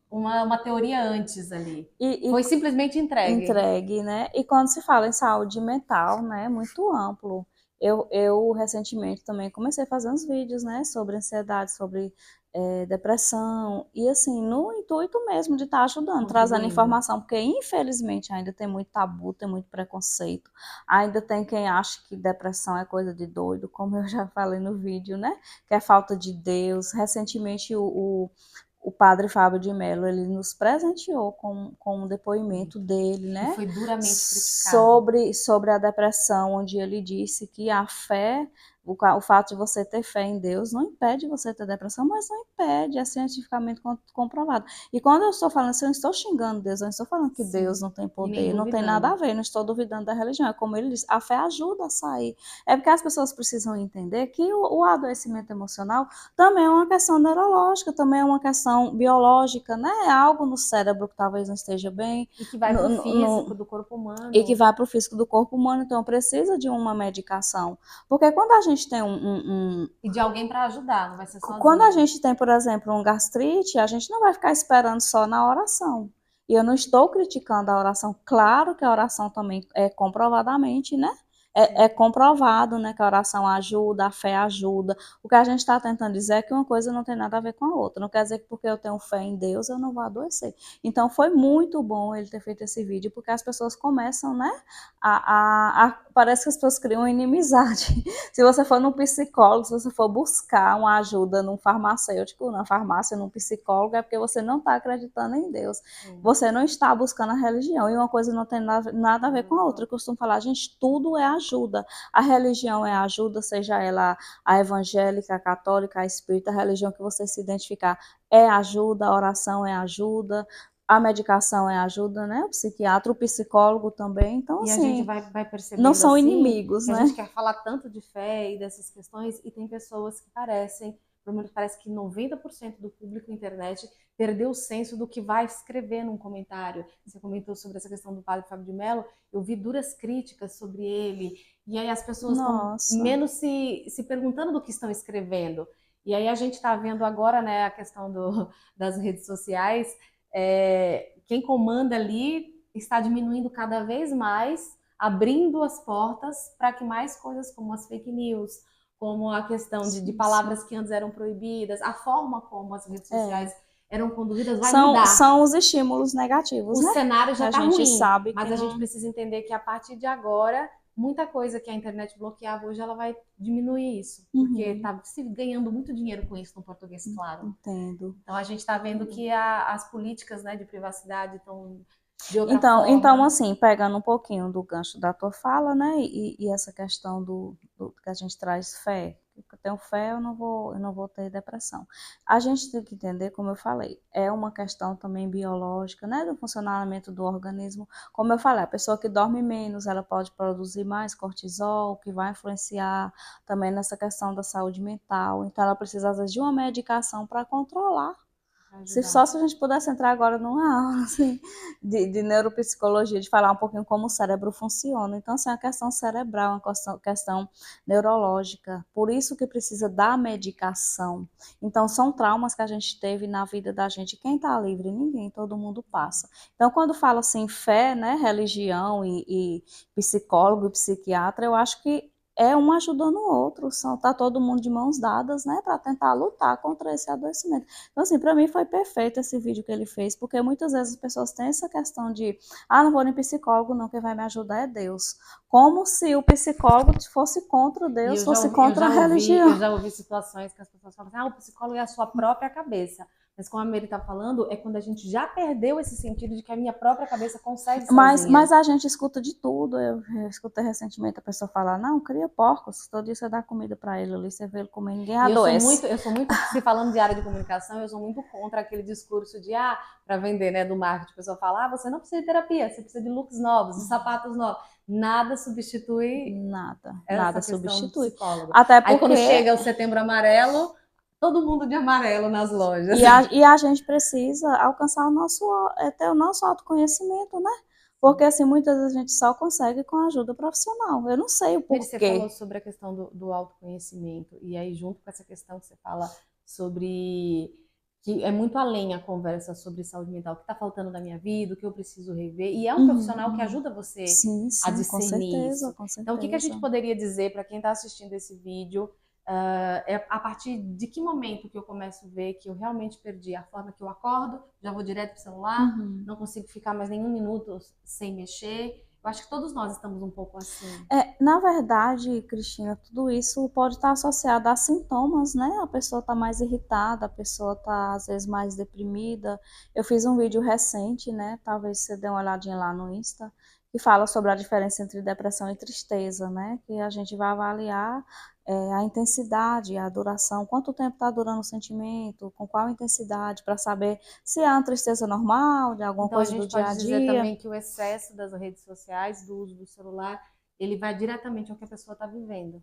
uma teoria antes ali. E, Foi simplesmente entregue. entregue, né? E quando se fala em saúde mental, né, é muito amplo. Eu recentemente também comecei a fazer uns vídeos, né, sobre ansiedade, sobre depressão, e assim, no intuito mesmo de estar ajudando, trazendo informação, porque infelizmente ainda tem muito tabu, tem muito preconceito, ainda tem quem acha que depressão é coisa de doido, como eu já falei no vídeo, né, que é falta de Deus. Recentemente o padre Fábio de Mello, ele nos presenteou com um depoimento dele, né? E foi duramente criticado. Sobre a depressão, onde ele disse que a fé, o fato de você ter fé em Deus não impede você ter depressão, mas não impede, é cientificamente comprovado. E quando eu estou falando assim, eu não estou xingando Deus, eu não estou falando que Deus não tem poder, não tem nada a ver, não estou duvidando da religião, é como ele diz, a fé ajuda a sair. É porque as pessoas precisam entender que o adoecimento emocional também é uma questão neurológica, também é uma questão biológica, né? É algo no cérebro que talvez não esteja bem. E que vai para o físico do corpo humano. E que vai para o físico do corpo humano, então precisa de uma medicação. Porque quando a gente tem E de alguém para ajudar, não vai ser sozinho. Quando a gente tem, por exemplo, um gastrite, a gente não vai ficar esperando só na oração. E eu não estou criticando a oração. Claro que a oração também é comprovadamente, né? É comprovado, né, que a oração ajuda, a fé ajuda. O que a gente está tentando dizer é que uma coisa não tem nada a ver com a outra. Não quer dizer que porque eu tenho fé em Deus, eu não vou adoecer. Então, foi muito bom ele ter feito esse vídeo, porque as pessoas começam, né, parece que as pessoas criam inimizade. Se você for num psicólogo, se você for buscar uma ajuda num farmacêutico, na farmácia, num psicólogo, é porque você não está acreditando em Deus. Você não está buscando a religião. E uma coisa não tem nada a ver com a outra. Eu costumo falar, gente, tudo é ajuda. A religião é ajuda, seja ela a evangélica, a católica, a espírita, a religião que você se identificar é ajuda, a oração é ajuda, a medicação é ajuda, né? O psiquiatra, o psicólogo também. Então, e assim, a gente vai percebendo, não são assim, inimigos, né? A gente quer falar tanto de fé e dessas questões, e tem pessoas que parecem, pelo menos parece que 90% do público internet perdeu o senso do que vai escrever num comentário. Você comentou sobre essa questão do padre Fábio de Mello, eu vi duras críticas sobre ele, e aí as pessoas estão menos se perguntando do que estão escrevendo. E aí a gente está vendo agora, né, a questão das redes sociais, quem comanda ali está diminuindo cada vez mais, abrindo as portas para que mais coisas como as fake news, como a questão de palavras que antes eram proibidas, a forma como as redes sociais eram conduzidas vai mudar. São os estímulos negativos, né? O cenário já está ruim, sabe mas a gente precisa entender que a partir de agora, muita coisa que a internet bloqueava hoje, ela vai diminuir isso, porque está se ganhando muito dinheiro com isso no português, claro. Entendo. Então a gente está vendo que as políticas, né, de privacidade estão de outra forma. Então, assim, pegando um pouquinho do gancho da tua fala, né, e essa questão do que a gente traz fé, eu tenho fé, eu não vou ter depressão. A gente tem que entender, como eu falei, é uma questão também biológica, né, do funcionamento do organismo. Como eu falei, a pessoa que dorme menos, ela pode produzir mais cortisol, que vai influenciar também nessa questão da saúde mental. Então, ela precisa, às vezes, de uma medicação para controlar. Se a gente pudesse entrar agora numa aula assim, de neuropsicologia, de falar um pouquinho como o cérebro funciona. Então, assim, é uma questão cerebral, uma questão neurológica. Por isso que precisa da medicação. Então, são traumas que a gente teve na vida da gente. Quem está livre? Ninguém, todo mundo passa. Então, quando fala assim, fé, né, religião e psicólogo e psiquiatra, eu acho que é um ajudando o outro, tá todo mundo de mãos dadas, né, para tentar lutar contra esse adoecimento. Então, assim, para mim foi perfeito esse vídeo que ele fez, porque muitas vezes as pessoas têm essa questão de, não vou nem psicólogo não, quem vai me ajudar é Deus. Como se o psicólogo fosse contra Deus, fosse contra a religião. Eu já ouvi situações que as pessoas falam assim, o psicólogo é a sua própria cabeça. Mas como a Mary está falando, é quando a gente já perdeu esse sentido de que a minha própria cabeça consegue sozinha. Mas a gente escuta de tudo. Eu escutei recentemente a pessoa falar, não, cria porcos, todo dia você dá comida para ele ali, você vê ele comer, ninguém adoece. Eu sou muito, se falando de área de comunicação, eu sou muito contra aquele discurso de, para vender, né, do marketing. A pessoa fala, você não precisa de terapia, você precisa de looks novos, de sapatos novos. Nada substitui. Nada substitui. Até porque... Aí quando chega o Setembro Amarelo, todo mundo de amarelo nas lojas. E a gente precisa alcançar ter o nosso autoconhecimento, né? Porque assim, muitas vezes a gente só consegue com a ajuda profissional. Eu não sei o porquê. Você falou sobre a questão do autoconhecimento. E aí, junto com essa questão que você fala sobre que é muito além a conversa sobre saúde mental, o que está faltando na minha vida, o que eu preciso rever, e é um profissional que Uhum. ajuda você Sim, a sim, com discernir certeza, isso. com Então, o que que a gente certeza. poderia dizer para quem está assistindo esse vídeo? É a partir de que momento que eu começo a ver que eu realmente perdi a forma que eu acordo, já vou direto para o celular, Uhum. não consigo ficar mais nenhum minuto sem mexer. Eu acho que todos nós estamos um pouco assim. Na verdade, Cristina, tudo isso pode estar associado a sintomas, né? A pessoa está mais irritada, a pessoa está às vezes mais deprimida. Eu fiz um vídeo recente, né? Talvez você dê uma olhadinha lá no Insta, que fala sobre a diferença entre depressão e tristeza, né? Que a gente vai avaliar a intensidade, a duração, quanto tempo está durando o sentimento, com qual intensidade, para saber se é uma tristeza normal, de alguma Então, a coisa do gente dia pode a dizer dia. também que o excesso das redes sociais, do uso do celular, ele vai diretamente ao que a pessoa está vivendo.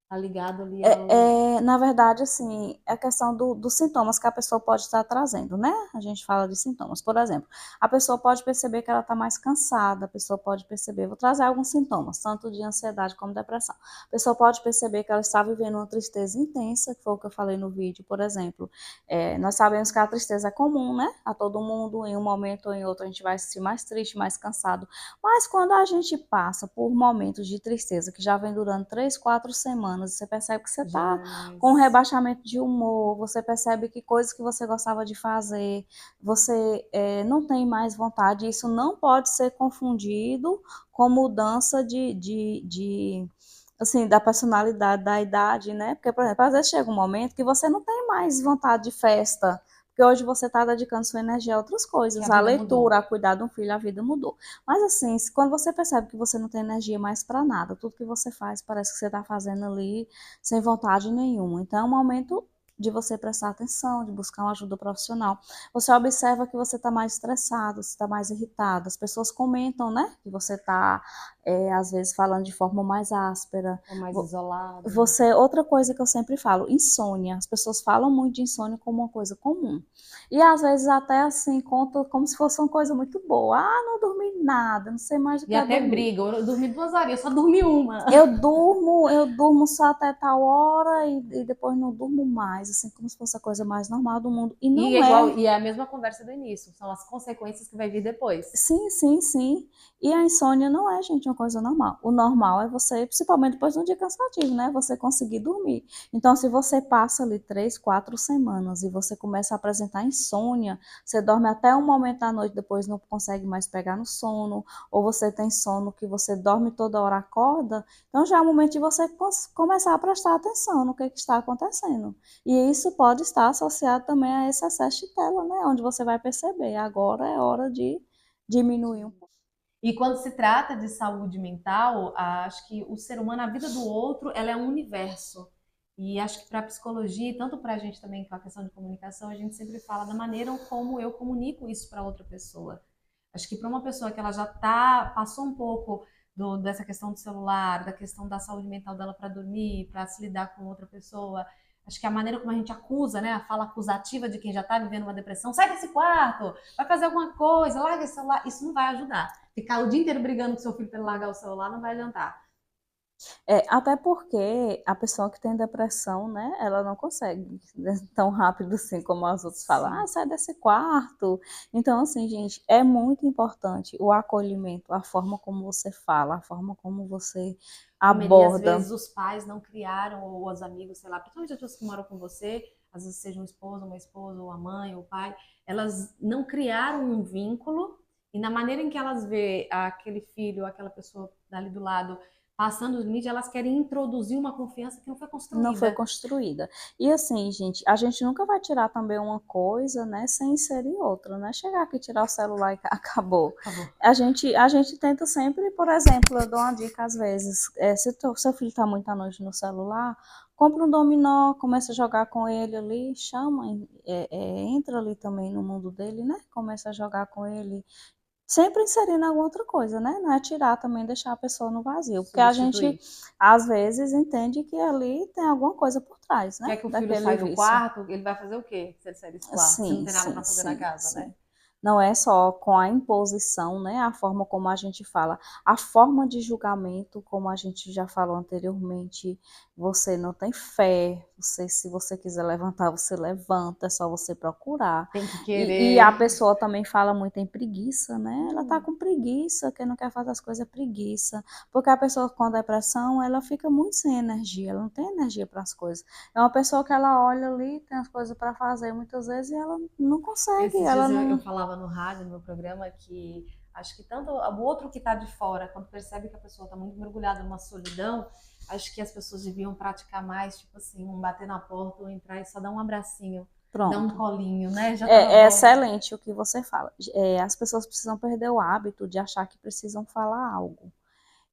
Está ligado ali ao. Na verdade, assim, é a questão dos sintomas que a pessoa pode estar trazendo, né? A gente fala de sintomas. Por exemplo, a pessoa pode perceber que ela está mais cansada, a pessoa pode perceber, vou trazer alguns sintomas, tanto de ansiedade como depressão. A pessoa pode perceber que ela está vivendo uma tristeza intensa, que foi o que eu falei no vídeo, por exemplo. Nós sabemos que a tristeza é comum, né? A todo mundo, em um momento ou em outro, a gente vai se sentir mais triste, mais cansado. Mas quando a gente passa por momentos de tristeza que já vem durando 3, 4 semanas, você percebe que você Já não está é com mais. rebaixamento de humor, você percebe que coisas que você gostava de fazer, você não tem mais vontade. Isso não pode ser confundido com mudança assim, da personalidade, da idade, né? Porque, por exemplo, às vezes chega um momento que você não tem mais vontade de festa, porque hoje você está dedicando sua energia a outras Que coisas, a a vida mudou. leitura, a cuidar de um filho, a vida mudou. Mas assim, quando você percebe que você não tem energia mais para nada, tudo que você faz parece que você está fazendo ali sem vontade nenhuma. Então é um momento de você prestar atenção, de buscar uma ajuda profissional. Você observa que você está mais estressado, você está mais irritado. As pessoas comentam, né, que você está, às vezes, falando de forma mais áspera. Ou mais isolado. Outra coisa que eu sempre falo, insônia. As pessoas falam muito de insônia como uma coisa comum. E às vezes até assim, contam como se fosse uma coisa muito boa. Ah, não dormi nada, não sei mais do E que é até dormir. briga. Eu dormi 2 horas, eu só dormi uma. Eu durmo só até tal hora e depois não durmo mais, assim, como se fosse a coisa mais normal do mundo. E E é não igual, é. e é a mesma conversa do início. São as consequências que vai vir depois. Sim, sim, sim. E a insônia não é, gente, uma coisa normal. O normal é você, principalmente depois de um dia cansativo, né? Você conseguir dormir. Então, se você passa ali 3, 4 semanas e você começa a apresentar insônia, você dorme até um momento da noite, depois não consegue mais pegar no sono, ou você tem sono que você dorme toda hora, acorda, então já é o momento de você começar a prestar atenção no que está acontecendo. E isso pode estar associado também a esse excesso de tela, né? Onde você vai perceber, agora é hora de diminuir um pouco. E quando se trata de saúde mental, acho que o ser humano, a vida do outro, ela é um universo. E acho que para a psicologia, e tanto para a gente também com a questão de comunicação, a gente sempre fala da maneira como eu comunico isso para outra pessoa. Acho que para uma pessoa que ela já passou um pouco dessa questão do celular, da questão da saúde mental dela para dormir, para se lidar com outra pessoa, acho que a maneira como a gente acusa, né, a fala acusativa de quem já está vivendo uma depressão, sai desse quarto, vai fazer alguma coisa, larga esse celular, isso não vai ajudar. Ficar o dia inteiro brigando com seu filho para ele largar o celular não vai adiantar. Até porque a pessoa que tem depressão, né, ela não consegue, né, tão rápido assim como as outras falam, ah, Sim. sai desse quarto. Então, assim, gente, é muito importante o acolhimento, a forma como você fala, a forma como você Ô, Meli, às aborda. vezes os pais não criaram, ou os amigos, sei lá, principalmente as pessoas que moram com você, às vezes seja um esposo, uma esposa, ou a mãe, ou o pai, elas não criaram um vínculo, e na maneira em que elas vê aquele filho, aquela pessoa dali do lado, passando os limites, elas querem introduzir uma confiança que não foi Não foi construída. construída. E assim, gente, a gente nunca vai tirar também uma coisa, né, sem inserir outra, né? Chegar aqui, tirar o celular e acabou. Acabou. A gente tenta sempre, por exemplo, eu dou uma dica às vezes, se seu filho está muito à noite no celular, compra um dominó, começa a jogar com ele ali, chama, entra ali também no mundo dele, né? Começa a jogar com ele, sempre inserindo alguma outra coisa, né? Não é tirar também, deixar a pessoa no vazio, porque a gente Substituir. às vezes entende que ali tem alguma coisa por trás, né? Quer que o filho Daquele saia do vício. quarto, ele vai fazer o quê se ele sair desse quarto? Se não Sim, tem nada sim, para fazer na sim, casa, né? sim. Não é só com a imposição, né? A forma como a gente fala, a forma de julgamento, como a gente já falou anteriormente, você não tem fé, se você quiser levantar, você levanta, é só você procurar. Tem que E querer. a pessoa também fala muito em preguiça, né? Ela tá com preguiça, quem não quer fazer as coisas é preguiça. Porque a pessoa com depressão, ela fica muito sem energia, ela não tem energia para as coisas. É uma pessoa que ela olha ali, tem as coisas para fazer muitas vezes e ela não consegue, Esses ela dias eu não... falava no rádio, no meu programa, que acho que tanto o outro que está de fora, quando percebe que a pessoa está muito mergulhada numa solidão, acho que as pessoas deviam praticar mais, tipo assim, um bater na porta ou entrar e só dar um abracinho, dar um Pronto. colinho, né? Já tava É bom. excelente o que você fala. As pessoas precisam perder o hábito de achar que precisam falar algo.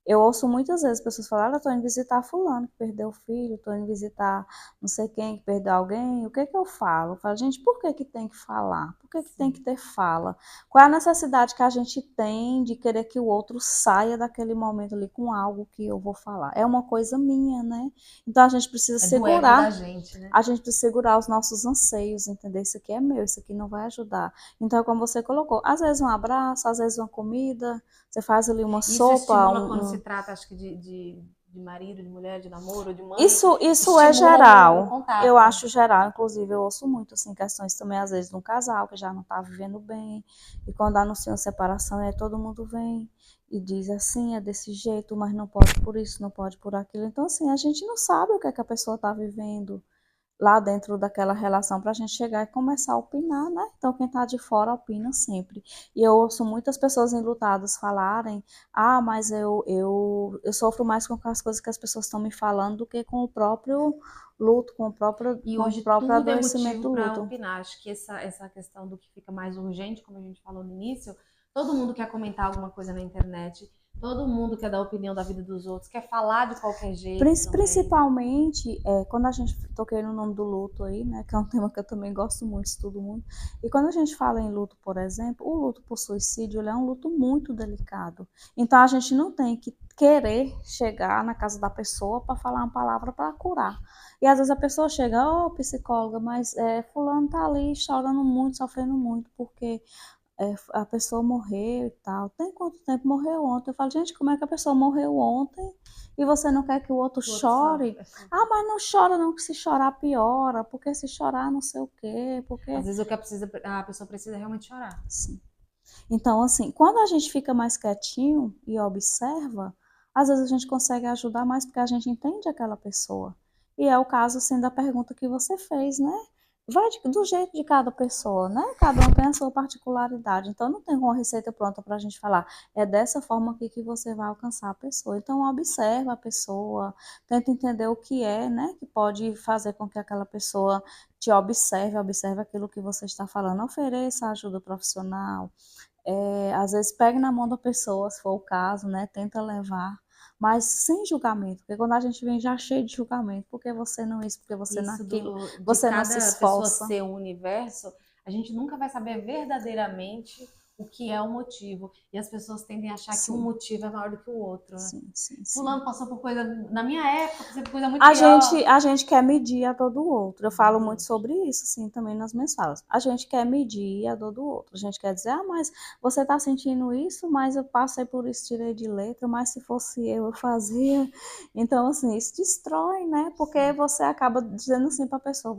Eu ouço muitas vezes pessoas falarem, eu estou indo visitar fulano que perdeu o filho, estou indo visitar não sei quem que perdeu alguém, o que que eu falo? Eu falo, gente, por que que tem que falar? Por que que tem que Sim. ter fala? Qual é a necessidade que a gente tem de querer que o outro saia daquele momento ali com algo que eu vou falar? É uma coisa minha, né? Então a gente precisa É do ego da segurar. gente, né? A gente precisa segurar os nossos anseios, entender? Isso aqui é meu, isso aqui não vai ajudar. Então, como você colocou, às vezes um abraço, às vezes uma comida, você faz ali uma Isso sopa, estimula quando se trata, acho que de marido, de mulher, de namoro, de mãe, Isso é estimula o geral. Eu contato. acho geral, inclusive eu ouço muito assim questões também às vezes de um casal que já não está vivendo bem e quando anunciam separação, todo mundo vem e diz assim, é desse jeito, mas não pode por isso, não pode por aquilo. Então assim, a gente não sabe o que é que a pessoa está vivendo lá dentro daquela relação para a gente chegar e começar a opinar, né? Então quem está de fora opina sempre. E eu ouço muitas pessoas enlutadas falarem, mas eu sofro mais com as coisas que as pessoas estão me falando do que com o próprio luto, E com o hoje próprio tudo é motivo adoecimento do para luto. opinar. Acho que essa questão do que fica mais urgente, como a gente falou no início, todo mundo quer comentar alguma coisa na internet, todo mundo quer dar opinião da vida dos outros, quer falar de qualquer jeito também. Principalmente quando a gente toquei no nome do luto aí, né, que é um tema que eu também gosto muito, estudo muito. E quando a gente fala em luto, por exemplo, o luto por suicídio, ele é um luto muito delicado. Então a gente não tem que querer chegar na casa da pessoa para falar uma palavra para curar. E às vezes a pessoa chega, psicóloga, mas fulano tá ali chorando muito, sofrendo muito, porque a pessoa morreu e tal. Tem quanto tempo? Morreu ontem. Eu falo, gente, como é que a pessoa morreu ontem e você não quer que o outro O outro chore? sofre. Mas não chora não, que se chorar piora, porque se chorar não sei o quê, Às porque... vezes a pessoa precisa realmente chorar. Sim. Então, assim, quando a gente fica mais quietinho e observa, às vezes a gente consegue ajudar mais porque a gente entende aquela pessoa. E é o caso, assim, da pergunta que você fez, né? Vai do jeito de cada pessoa, né? Cada um tem a sua particularidade. Então, não tem uma receita pronta para a gente falar. É dessa forma aqui que você vai alcançar a pessoa. Então, observa a pessoa, tenta entender o que é, né? Que pode fazer com que aquela pessoa te observe, observe aquilo que você está falando. Ofereça ajuda profissional, às vezes pegue na mão da pessoa, se for o caso, né? Tenta levar, mas sem julgamento, porque quando a gente vem já cheio de julgamento, porque você não isso, porque você não Isso aquilo, de você não se cada pessoa esforça. ser um universo, a gente nunca vai saber verdadeiramente o que é o motivo. E as pessoas tendem a achar que um Sim, motivo é maior do que o outro, né? sim, sim, sim. Fulano passou por coisa. Na minha época, passei por coisa muito A gente, pior. a gente quer medir a dor do outro. Eu A dor falo do muito outro. sobre isso, sim, também nas minhas falas. A gente quer medir a dor do outro. A gente quer dizer, mas você está sentindo isso, mas eu passei por isso, tirei de letra, mas se fosse eu fazia. Então, assim, isso destrói, né? Porque Sim. você acaba dizendo assim para a pessoa,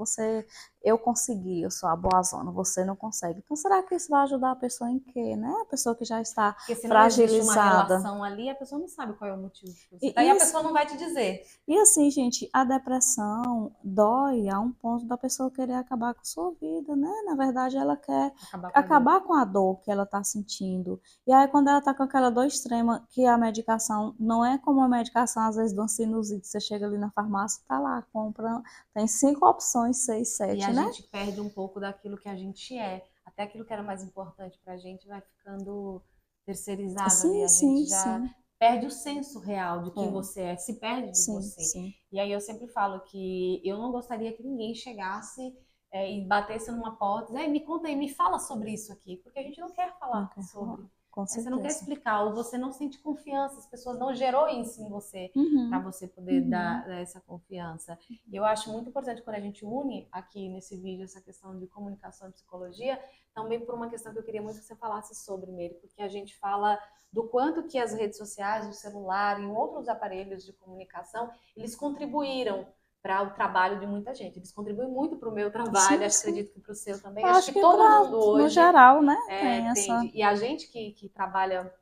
eu consegui, eu sou a boazona, você não consegue. Então, será que isso vai ajudar a pessoa em quê, né? A pessoa que já está Porque se não existe uma fragilizada. relação ali, a pessoa não sabe qual é o motivo que você E, tá. E e a assim, pessoa não vai te dizer. e assim, gente, a depressão dói a um ponto da pessoa querer acabar com a sua vida, né? Na verdade, ela quer Acabar com a dor. acabar com a dor que ela está sentindo. E aí, quando ela está com aquela dor extrema, que a medicação não é como a medicação, às vezes, de uma sinusite, você chega ali na farmácia, tá lá, compra, tem 5 opções, 6, E a 7, né? gente perde um pouco daquilo que a gente é. Até aquilo que era mais importante pra gente vai ficando terceirizado ali. Sim, A gente sim, já sim. perde o senso real de quem É, você é, se perde de sim, você. sim. E aí eu sempre falo que eu não gostaria que ninguém chegasse e batesse numa porta e dizesse, me conta aí, me fala sobre isso aqui, porque a gente não quer Não falar quer falar, sobre. com Você não quer certeza. explicar, ou você não sente confiança, as pessoas não gerou isso em você para Uhum, você poder uhum. dar essa confiança. E eu acho muito importante quando a gente une aqui nesse vídeo essa questão de comunicação e psicologia, também por uma questão que eu queria muito que você falasse sobre, Meire, porque a gente fala do quanto que as redes sociais, o celular e outros aparelhos de comunicação, eles contribuíram para o trabalho de muita gente. Eles contribuem muito para o meu trabalho, Sim, acredito sim. que para o seu também. Eu Acho acho que que todo mundo no hoje geral, né, tem essa. tende. E a gente que trabalha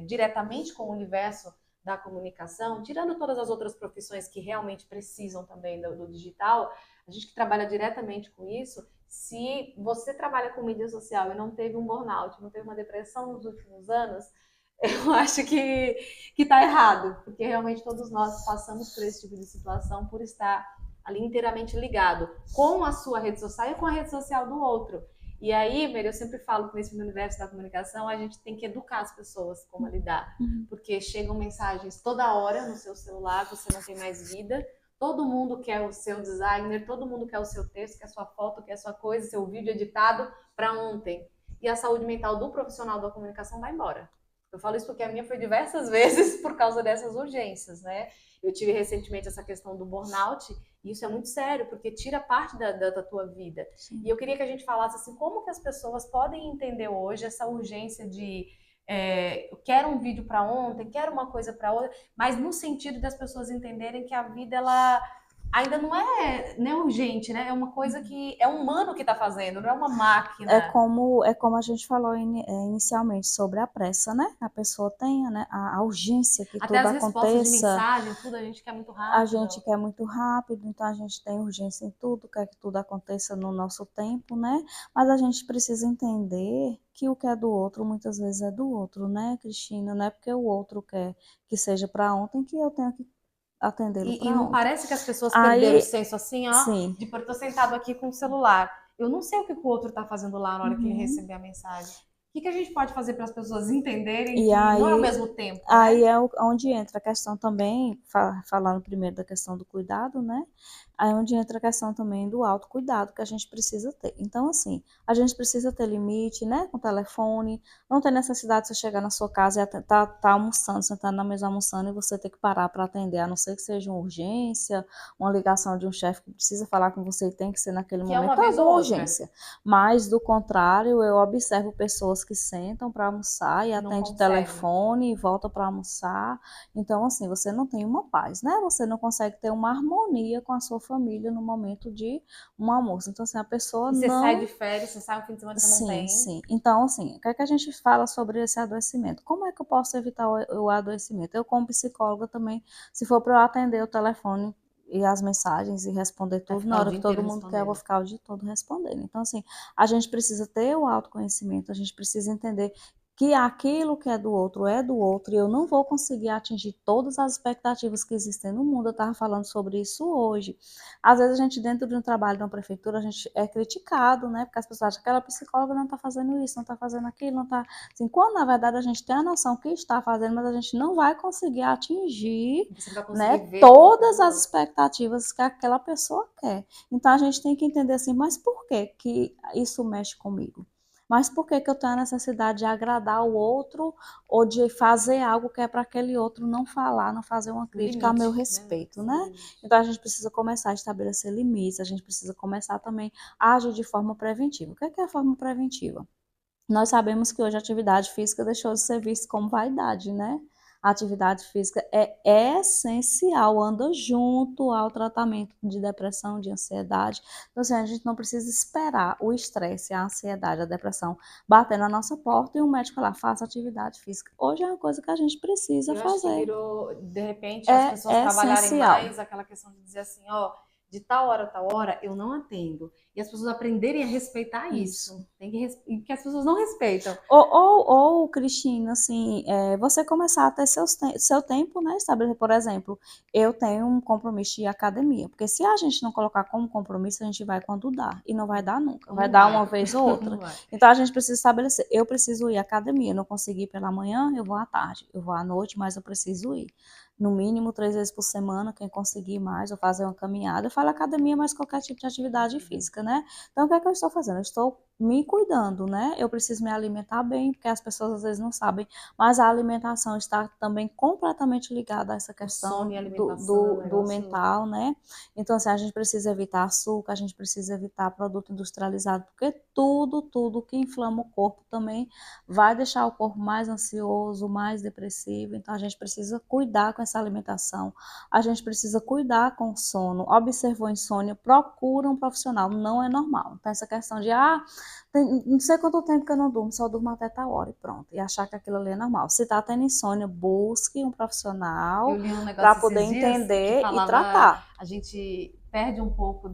diretamente com o universo da comunicação, tirando todas as outras profissões que realmente precisam também do digital, a gente que trabalha diretamente com isso, se você trabalha com mídia social e não teve um burnout, não teve uma depressão nos últimos anos, eu acho que está errado, porque realmente todos nós passamos por esse tipo de situação por estar ali inteiramente ligado com a sua rede social e com a rede social do outro. E aí, Meire, eu sempre falo que nesse universo da comunicação a gente tem que educar as pessoas como lidar, Uhum. porque chegam mensagens toda hora no seu celular, você não tem mais vida, todo mundo quer o seu designer, todo mundo quer o seu texto, quer a sua foto, quer a sua coisa, seu vídeo editado para ontem. E a saúde mental do profissional da comunicação vai embora. Eu falo isso porque a minha foi diversas vezes por causa dessas urgências, né? Eu tive recentemente essa questão do burnout, e isso é muito sério, porque tira parte da tua vida. Sim. E eu queria que a gente falasse assim, como que as pessoas podem entender hoje essa urgência de eu quero um vídeo para ontem, quero uma coisa para outra, mas no sentido das pessoas entenderem que a vida ela ainda não é urgente, né? É uma coisa que é humano que está fazendo, não é uma máquina. É como a gente falou inicialmente sobre a pressa, né? A pessoa tenha, né? A urgência que Até tudo as respostas de aconteça. mensagem, tudo a gente quer muito A rápido. gente quer muito rápido, então a gente tem urgência em tudo, quer que tudo aconteça no nosso tempo, né? Mas a gente precisa entender que o que é do outro muitas vezes é do outro, né, Cristina? Não é porque o outro quer que seja para ontem que eu tenho que atendê-lo E para não ontem. parece que as pessoas perderam o Aí, senso assim, ó, sim. de eu tô sentado aqui com o celular. Eu não sei o que o outro tá fazendo lá na hora que ele Uhum. receber a mensagem. O que a gente pode fazer para as pessoas entenderem E que não é o aí, mesmo tempo, aí né? é onde entra a questão também, falando primeiro da questão do cuidado, né? Aí é onde entra a questão também do autocuidado que a gente precisa ter. Então, assim, a gente precisa ter limite, né? Com o telefone, não tem necessidade de você chegar na sua casa e tá almoçando, sentado na mesa almoçando e você ter que parar para atender, a não ser que seja uma urgência, uma ligação de um chefe que precisa falar com você e tem que ser naquele Que é uma momento, vez ou alguma outra. urgência. Mas, do contrário, eu observo pessoas que sentam para almoçar e E não atende consegue. telefone e volta para almoçar. Então, assim, você não tem uma paz, né? Você não consegue ter uma harmonia com a sua família no momento de um almoço. Então, assim, a pessoa E você sai de não. férias, você sai um fim de semana que você não Sim, tem. sim. Então, assim, o que é que a gente fala sobre esse adoecimento? Como é que eu posso evitar o adoecimento? Eu, como psicóloga, também, se for para eu atender o telefone e as mensagens e responder Vai tudo, na ficar o hora dia que inteiro todo mundo quer, eu vou respondendo. ficar o dia todo respondendo. Então, assim, a gente precisa ter o autoconhecimento, a gente precisa entender que aquilo que é do outro, e eu não vou conseguir atingir todas as expectativas que existem no mundo. Eu estava falando sobre isso hoje. Às vezes a gente, dentro de um trabalho de uma prefeitura, a gente é criticado, né? Porque as pessoas acham que aquela psicóloga não está fazendo isso, não está fazendo aquilo, não está. Assim, quando na verdade a gente tem a noção que está fazendo, mas a gente não vai conseguir atingir, Você não vai né, conseguir ver como que é todas do as outro. expectativas que aquela pessoa quer. Então a gente tem que entender assim, mas por que isso mexe comigo? Mas por que eu tenho a necessidade de agradar o outro ou de fazer algo que é para aquele outro não falar, não fazer uma O crítica a meu limite, né? respeito, Precisa do né? limite. Então a gente precisa começar a estabelecer limites, a gente precisa começar também a agir de forma preventiva. O que é a forma preventiva? Nós sabemos que hoje a atividade física deixou de ser vista como vaidade, né? A atividade física é essencial, anda junto ao tratamento de depressão, de ansiedade. Então, assim, a gente não precisa esperar o estresse, a ansiedade, a depressão bater na nossa porta e o médico lá faça atividade física. Hoje é uma coisa que a gente precisa Eu acho que fazer. virou, de repente, as pessoas É trabalharem essencial. mais aquela questão de dizer assim, ó, de tal hora a tal hora eu não atendo. E as pessoas aprenderem a respeitar Isso. isso. Tem que, que as pessoas não respeitam. Cristina, assim, você começar a ter seu tempo, né? Estabelecer, por exemplo, eu tenho um compromisso de academia, porque se a gente não colocar como compromisso, a gente vai quando dá, e não vai dar nunca, Ou vai não dar vai. uma vez ou outra. Não vai. Então a gente precisa estabelecer, eu preciso ir à academia, eu não consigo ir pela manhã, eu vou à tarde, eu vou à noite, mas eu preciso ir. No mínimo 3 vezes por semana, quem conseguir mais, ou fazer uma caminhada. Eu falo academia, mas qualquer tipo de atividade física, né? Então o que é que eu estou fazendo? Eu estou me cuidando, né? Eu preciso me alimentar bem, porque as pessoas às vezes não sabem, mas a alimentação está também completamente ligada a essa O sono questão e a do, alimentação é um do, do negócio mental, né? Então, assim, a gente precisa evitar açúcar, a gente precisa evitar produto industrializado, porque tudo que inflama o corpo também vai deixar o corpo mais ansioso, mais depressivo. Então, a gente precisa cuidar com essa alimentação, a gente precisa cuidar com o sono. Observou insônia, procura um profissional, não é normal. Então, essa questão de, não sei quanto tempo que eu não durmo, só durmo até tal hora e pronto. E achar que aquilo ali é normal. Se tá tendo insônia, busque um Eu profissional li um para negócio poder esses dias que entender e falava, tratar. a gente perde um pouco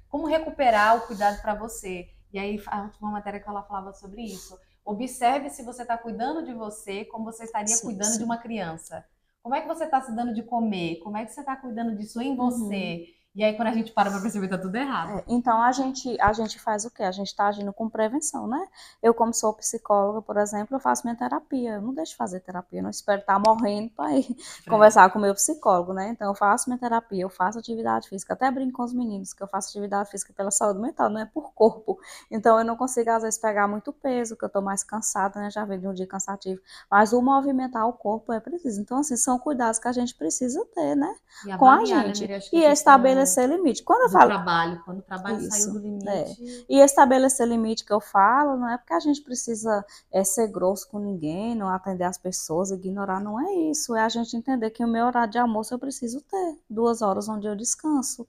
como recuperar o cuidado para você. E aí, a última matéria que ela falava sobre isso. Observe se você está cuidando de você como você estaria Sim, cuidando de uma sim. criança. Como é que você está se dando de comer? Como é que você está cuidando disso em Uhum. você? E aí, quando a gente para perceber, tá tudo errado. Então a gente faz o quê? A gente está agindo com prevenção, né? Eu, como sou psicóloga, por exemplo, eu faço minha terapia. Eu não deixo de fazer terapia, eu não espero estar morrendo para ir Pra ir. conversar com o meu psicólogo, né? Então eu faço minha terapia, eu faço atividade física, até brinco com os meninos que eu faço atividade física pela saúde mental, não é por corpo. Então eu não consigo, às vezes, pegar muito peso, que eu estou mais cansada, né? Já veio de um dia cansativo. Mas o movimentar o corpo é preciso. Então, assim, são cuidados que a gente precisa ter, né? E Com a avaliar, né, gente. Mary? Acho que E a questão estabelecer limite. Quando eu do falo trabalho, quando o trabalho saiu do isso, limite, e estabelecer limite que eu falo, não é porque a gente precisa ser grosso com ninguém, não atender as pessoas, ignorar, não é isso. É a gente entender que o meu horário de almoço eu preciso ter 2 horas onde eu descanso,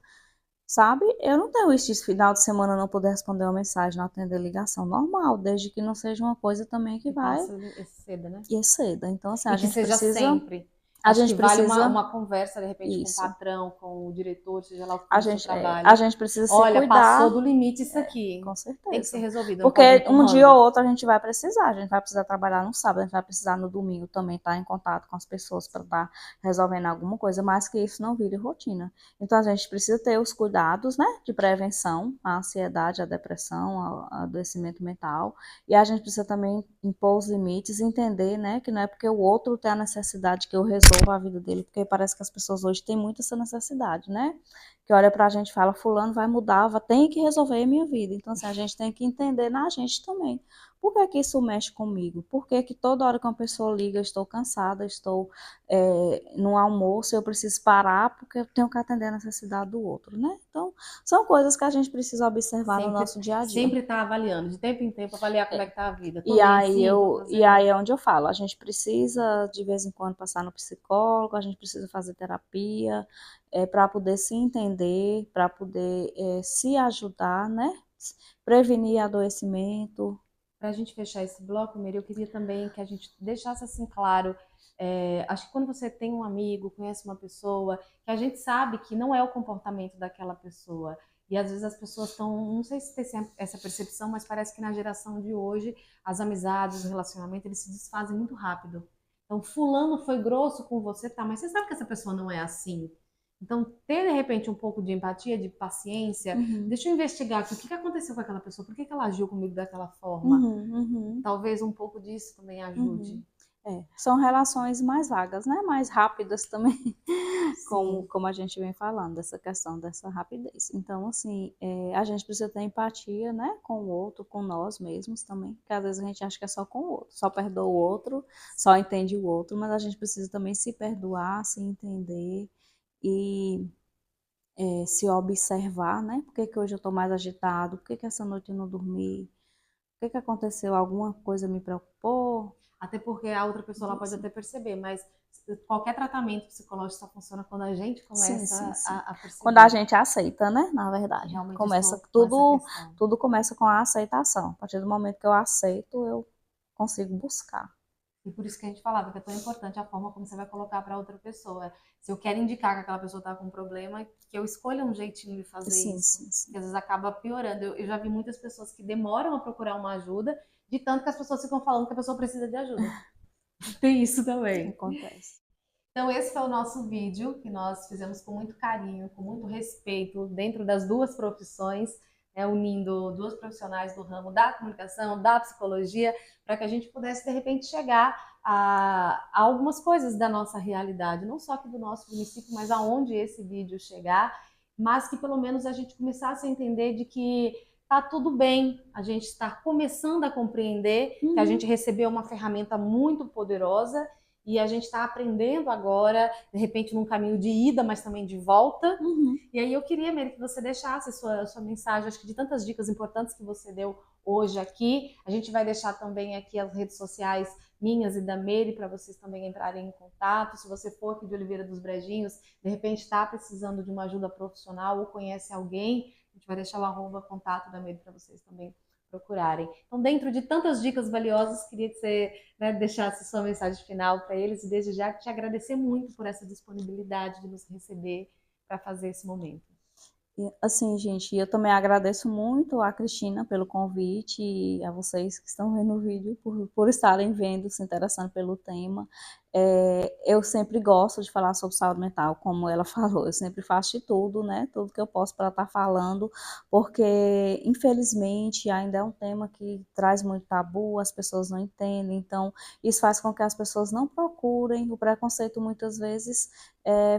sabe? Eu não tenho isso de final de semana não poder responder uma mensagem, não atender ligação normal, desde que não seja uma coisa também que que vai passa cedo, né? e exceda. Então, assim, E que seja sempre. a Acho que gente vale precisa, uma conversa, de repente, com o isso, patrão, com o diretor, seja lá o que for do seu a trabalho. gente precisa se Olha, passou cuidar. do limite isso aqui. Com Tem que ser certeza. resolvido, não pode ir Porque um dia empurrando. ou outro a gente vai precisar. A gente vai precisar trabalhar no sábado, a gente vai precisar no domingo também estar em contato com as pessoas para estar resolvendo alguma coisa, mas que isso não vire rotina. Então a gente precisa ter os cuidados, né, de prevenção à ansiedade, à depressão, ao adoecimento mental. E a gente precisa também impor os limites, entender, né, que não é porque o outro tem a necessidade que eu resolva a vida dele, porque parece que as pessoas hoje têm muito essa necessidade, né? Que olha pra gente e fala, fulano vai mudar, tem que resolver a minha vida. Então, assim, a gente tem que entender na gente também. Por que que isso mexe comigo? Por que que toda hora que uma pessoa liga, eu estou cansada, estou no almoço, eu preciso parar porque eu tenho que atender a necessidade do outro, né? Então, são coisas que a gente precisa observar no Sempre, nosso dia a dia. sempre tá avaliando, de tempo em tempo, avaliar como é que tá a vida. Tô E bem aí assim, tô eu, e aí fazendo. é onde eu falo, a gente precisa de vez em quando passar no psicólogo, a gente precisa fazer terapia, para poder se entender, para poder se ajudar, né? Prevenir adoecimento. Para a gente fechar esse bloco, Mary, eu queria também que a gente deixasse assim claro. Acho que quando você tem um amigo, conhece uma pessoa, que a gente sabe que não é o comportamento daquela pessoa. E às vezes as pessoas estão, não sei se tem essa percepção, mas parece que na geração de hoje, as amizades, o relacionamento, eles se desfazem muito rápido. Então, fulano foi grosso com você, tá, mas você sabe que essa pessoa não é assim. Então, ter de repente um pouco de empatia, de paciência, Uhum, deixa eu investigar aqui o que aconteceu com aquela pessoa, por que ela agiu comigo daquela forma. uhum, uhum, Talvez um pouco disso também uhum. ajude. São relações mais vagas, né? Mais rápidas também. como, Sim, como a gente vem falando, dessa questão dessa rapidez. Então, assim, a gente precisa ter empatia, né, com o outro, com nós mesmos também, porque às vezes a gente acha que é só com o outro, só perdoa o outro, só entende o outro, mas a gente precisa também se perdoar, se entender e se observar, né, por que que hoje eu estou mais agitado, por que que essa noite eu não dormi, o que que aconteceu, alguma coisa me preocupou, até porque a outra pessoa ela pode isso. até perceber, mas qualquer tratamento psicológico só funciona quando a gente Sim, sim, começa sim. a Quando a perceber. gente aceita, né? Na E verdade, realmente eu começa estou com essa tudo, questão. tudo começa com a aceitação. A partir do momento que eu aceito, eu consigo buscar. E por isso que a gente falava que é tão importante a forma como você vai colocar para outra pessoa. Se eu quero indicar que aquela pessoa está com um problema, que eu escolha um jeitinho de fazer Sim, isso. sim, Que sim. às vezes acaba piorando. Eu já vi muitas pessoas que demoram a procurar uma ajuda, de tanto que as pessoas ficam falando que a pessoa precisa de ajuda. Tem isso também. Acontece. Então, esse foi o nosso vídeo que nós fizemos com muito carinho, com muito respeito, dentro das duas profissões, né, unindo duas profissionais do ramo da comunicação, da psicologia, para que a gente pudesse, de repente, chegar a algumas coisas da nossa realidade, não só aqui do nosso município, mas aonde esse vídeo chegar, mas que pelo menos a gente começasse a entender de que tá tudo bem a gente estar começando a compreender que a gente recebeu uma ferramenta muito poderosa e a gente está aprendendo agora, de repente, num caminho de ida, mas também de volta. E aí eu queria, Mary, que você deixasse sua mensagem, acho que de tantas dicas importantes que você deu hoje aqui. A gente vai deixar também aqui as redes sociais minhas e da Mary para vocês também entrarem em contato. Se você for aqui de Oliveira dos Brejinhos, de repente está precisando de uma ajuda profissional ou conhece alguém, a gente vai deixar o contato da Mary para vocês também procurarem. Então, dentro de tantas dicas valiosas, queria que você, né, deixasse sua mensagem final para eles e desde já te agradecer muito por essa disponibilidade de nos receber para fazer esse momento. Assim, gente, eu também agradeço muito a Cristina pelo convite e a vocês que estão vendo o vídeo por estarem vendo, se interessando pelo tema. Eu sempre gosto de falar sobre saúde mental, como ela falou, eu sempre faço de tudo, né? Tudo que eu posso para estar falando, porque infelizmente ainda é um tema que traz muito tabu, as pessoas não entendem, então isso faz com que as pessoas não procurem, o preconceito muitas vezes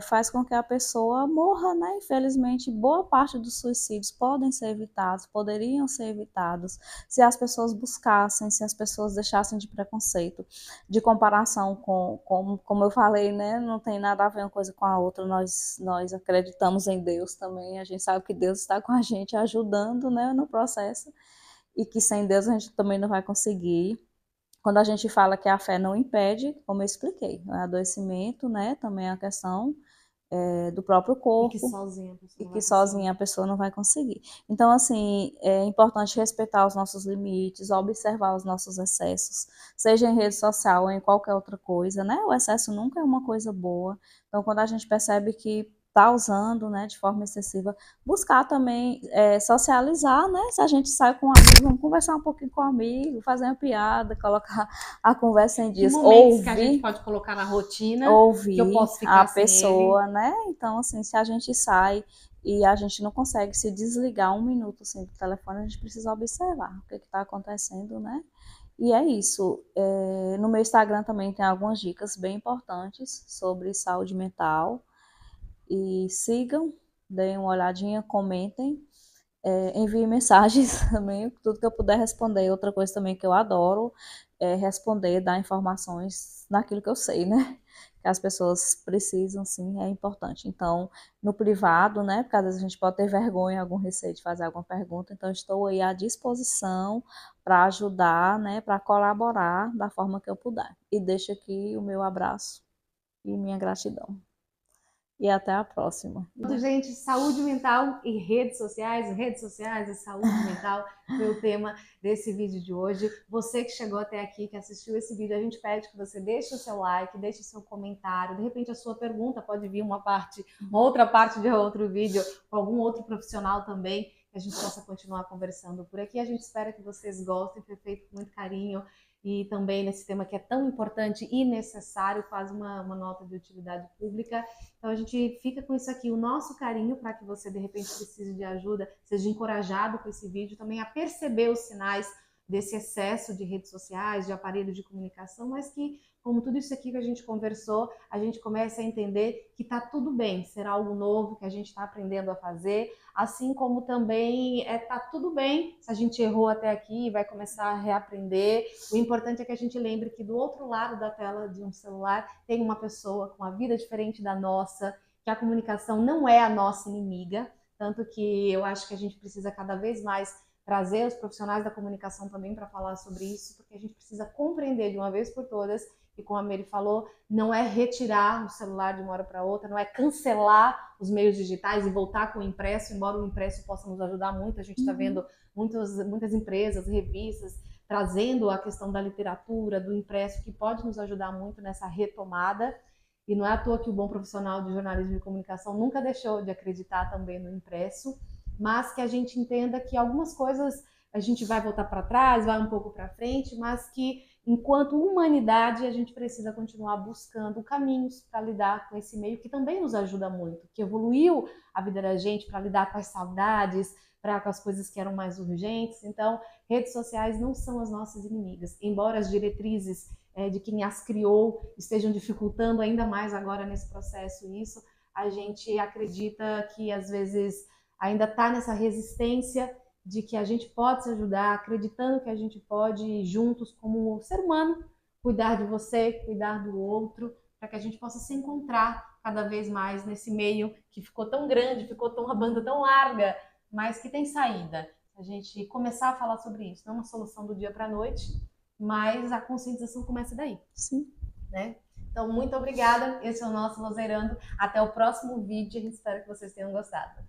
faz com que a pessoa morra, né? Infelizmente, boa parte dos suicídios podem ser evitados, poderiam ser evitados, se as pessoas buscassem, se as pessoas deixassem de preconceito, de comparação como eu falei, né? Não tem nada a ver uma coisa com a outra, nós acreditamos em Deus também, a gente sabe que Deus está com a gente ajudando, né, no processo, e que sem Deus a gente também não vai conseguir. Quando a gente fala que a fé não impede, como eu expliquei, o adoecimento, né, também é a questão do próprio corpo, E que sozinha a pessoa não vai conseguir. Então, assim, é importante respeitar os nossos limites, observar os nossos excessos, seja em rede social ou em qualquer outra coisa, né? O excesso nunca é uma coisa boa. Então, quando a gente percebe que está usando, né, de forma excessiva, buscar também socializar, né? Se a gente sai com um amigo, vamos conversar um pouquinho com o amigo, fazer uma piada, colocar a conversa em dias, momentos que a gente pode colocar na rotina, ouvir que eu posso ficar a pessoa, né? Então, assim, se a gente sai e a gente não consegue se desligar um minuto assim, do telefone, a gente precisa observar o que está acontecendo, né? E é isso. No meu Instagram também tem algumas dicas bem importantes sobre saúde mental. E sigam, deem uma olhadinha, comentem, enviem mensagens também, tudo que eu puder responder. Outra coisa também que eu adoro é responder, dar informações naquilo que eu sei, né? Que as pessoas precisam, sim, é importante. Então, no privado, né? Porque às vezes a gente pode ter vergonha, algum receio de fazer alguma pergunta, então estou aí à disposição para ajudar, né? Para colaborar da forma que eu puder. E deixo aqui o meu abraço e minha gratidão. E até a próxima. Gente, saúde mental e redes sociais e saúde mental foi o tema desse vídeo de hoje. Você que chegou até aqui, que assistiu esse vídeo, a gente pede que você deixe o seu like, deixe o seu comentário. De repente a sua pergunta pode vir uma outra parte de outro vídeo, com algum outro profissional também, que a gente possa continuar conversando por aqui. A gente espera que vocês gostem, foi feito com muito carinho. E também nesse tema que é tão importante e necessário, quase uma nota de utilidade pública. Então a gente fica com isso aqui, o nosso carinho para que você de repente precise de ajuda, seja encorajado com esse vídeo também a perceber os sinais desse excesso de redes sociais, de aparelhos de comunicação, mas que, como tudo isso aqui que a gente conversou, a gente começa a entender que está tudo bem, ser algo novo que a gente está aprendendo a fazer, assim como também está tudo bem se a gente errou até aqui e vai começar a reaprender. O importante é que a gente lembre que do outro lado da tela de um celular tem uma pessoa com uma vida diferente da nossa, que a comunicação não é a nossa inimiga, tanto que eu acho que a gente precisa cada vez mais trazer os profissionais da comunicação também para falar sobre isso, porque a gente precisa compreender de uma vez por todas, e como a Mary falou, não é retirar o celular de uma hora para outra, não é cancelar os meios digitais e voltar com o impresso, embora o impresso possa nos ajudar muito, a gente está vendo muitas empresas, revistas, trazendo a questão da literatura, do impresso, que pode nos ajudar muito nessa retomada. E não é à toa que o bom profissional de jornalismo e comunicação nunca deixou de acreditar também no impresso, mas que a gente entenda que algumas coisas a gente vai voltar para trás, vai um pouco para frente, mas que enquanto humanidade a gente precisa continuar buscando caminhos para lidar com esse meio que também nos ajuda muito, que evoluiu a vida da gente para lidar com as saudades, com as coisas que eram mais urgentes. Então, redes sociais não são as nossas inimigas, embora as diretrizes de quem as criou estejam dificultando ainda mais agora nesse processo isso, a gente acredita que às vezes ainda está nessa resistência de que a gente pode se ajudar, acreditando que a gente pode, juntos, como ser humano, cuidar de você, cuidar do outro, para que a gente possa se encontrar cada vez mais nesse meio que ficou tão grande, ficou tão uma banda tão larga, mas que tem saída. A gente começar a falar sobre isso, não é uma solução do dia para a noite, mas a conscientização começa daí. Sim. Né? Então, muito obrigada. Esse é o nosso Vozeirando. Até o próximo vídeo. A gente espera que vocês tenham gostado.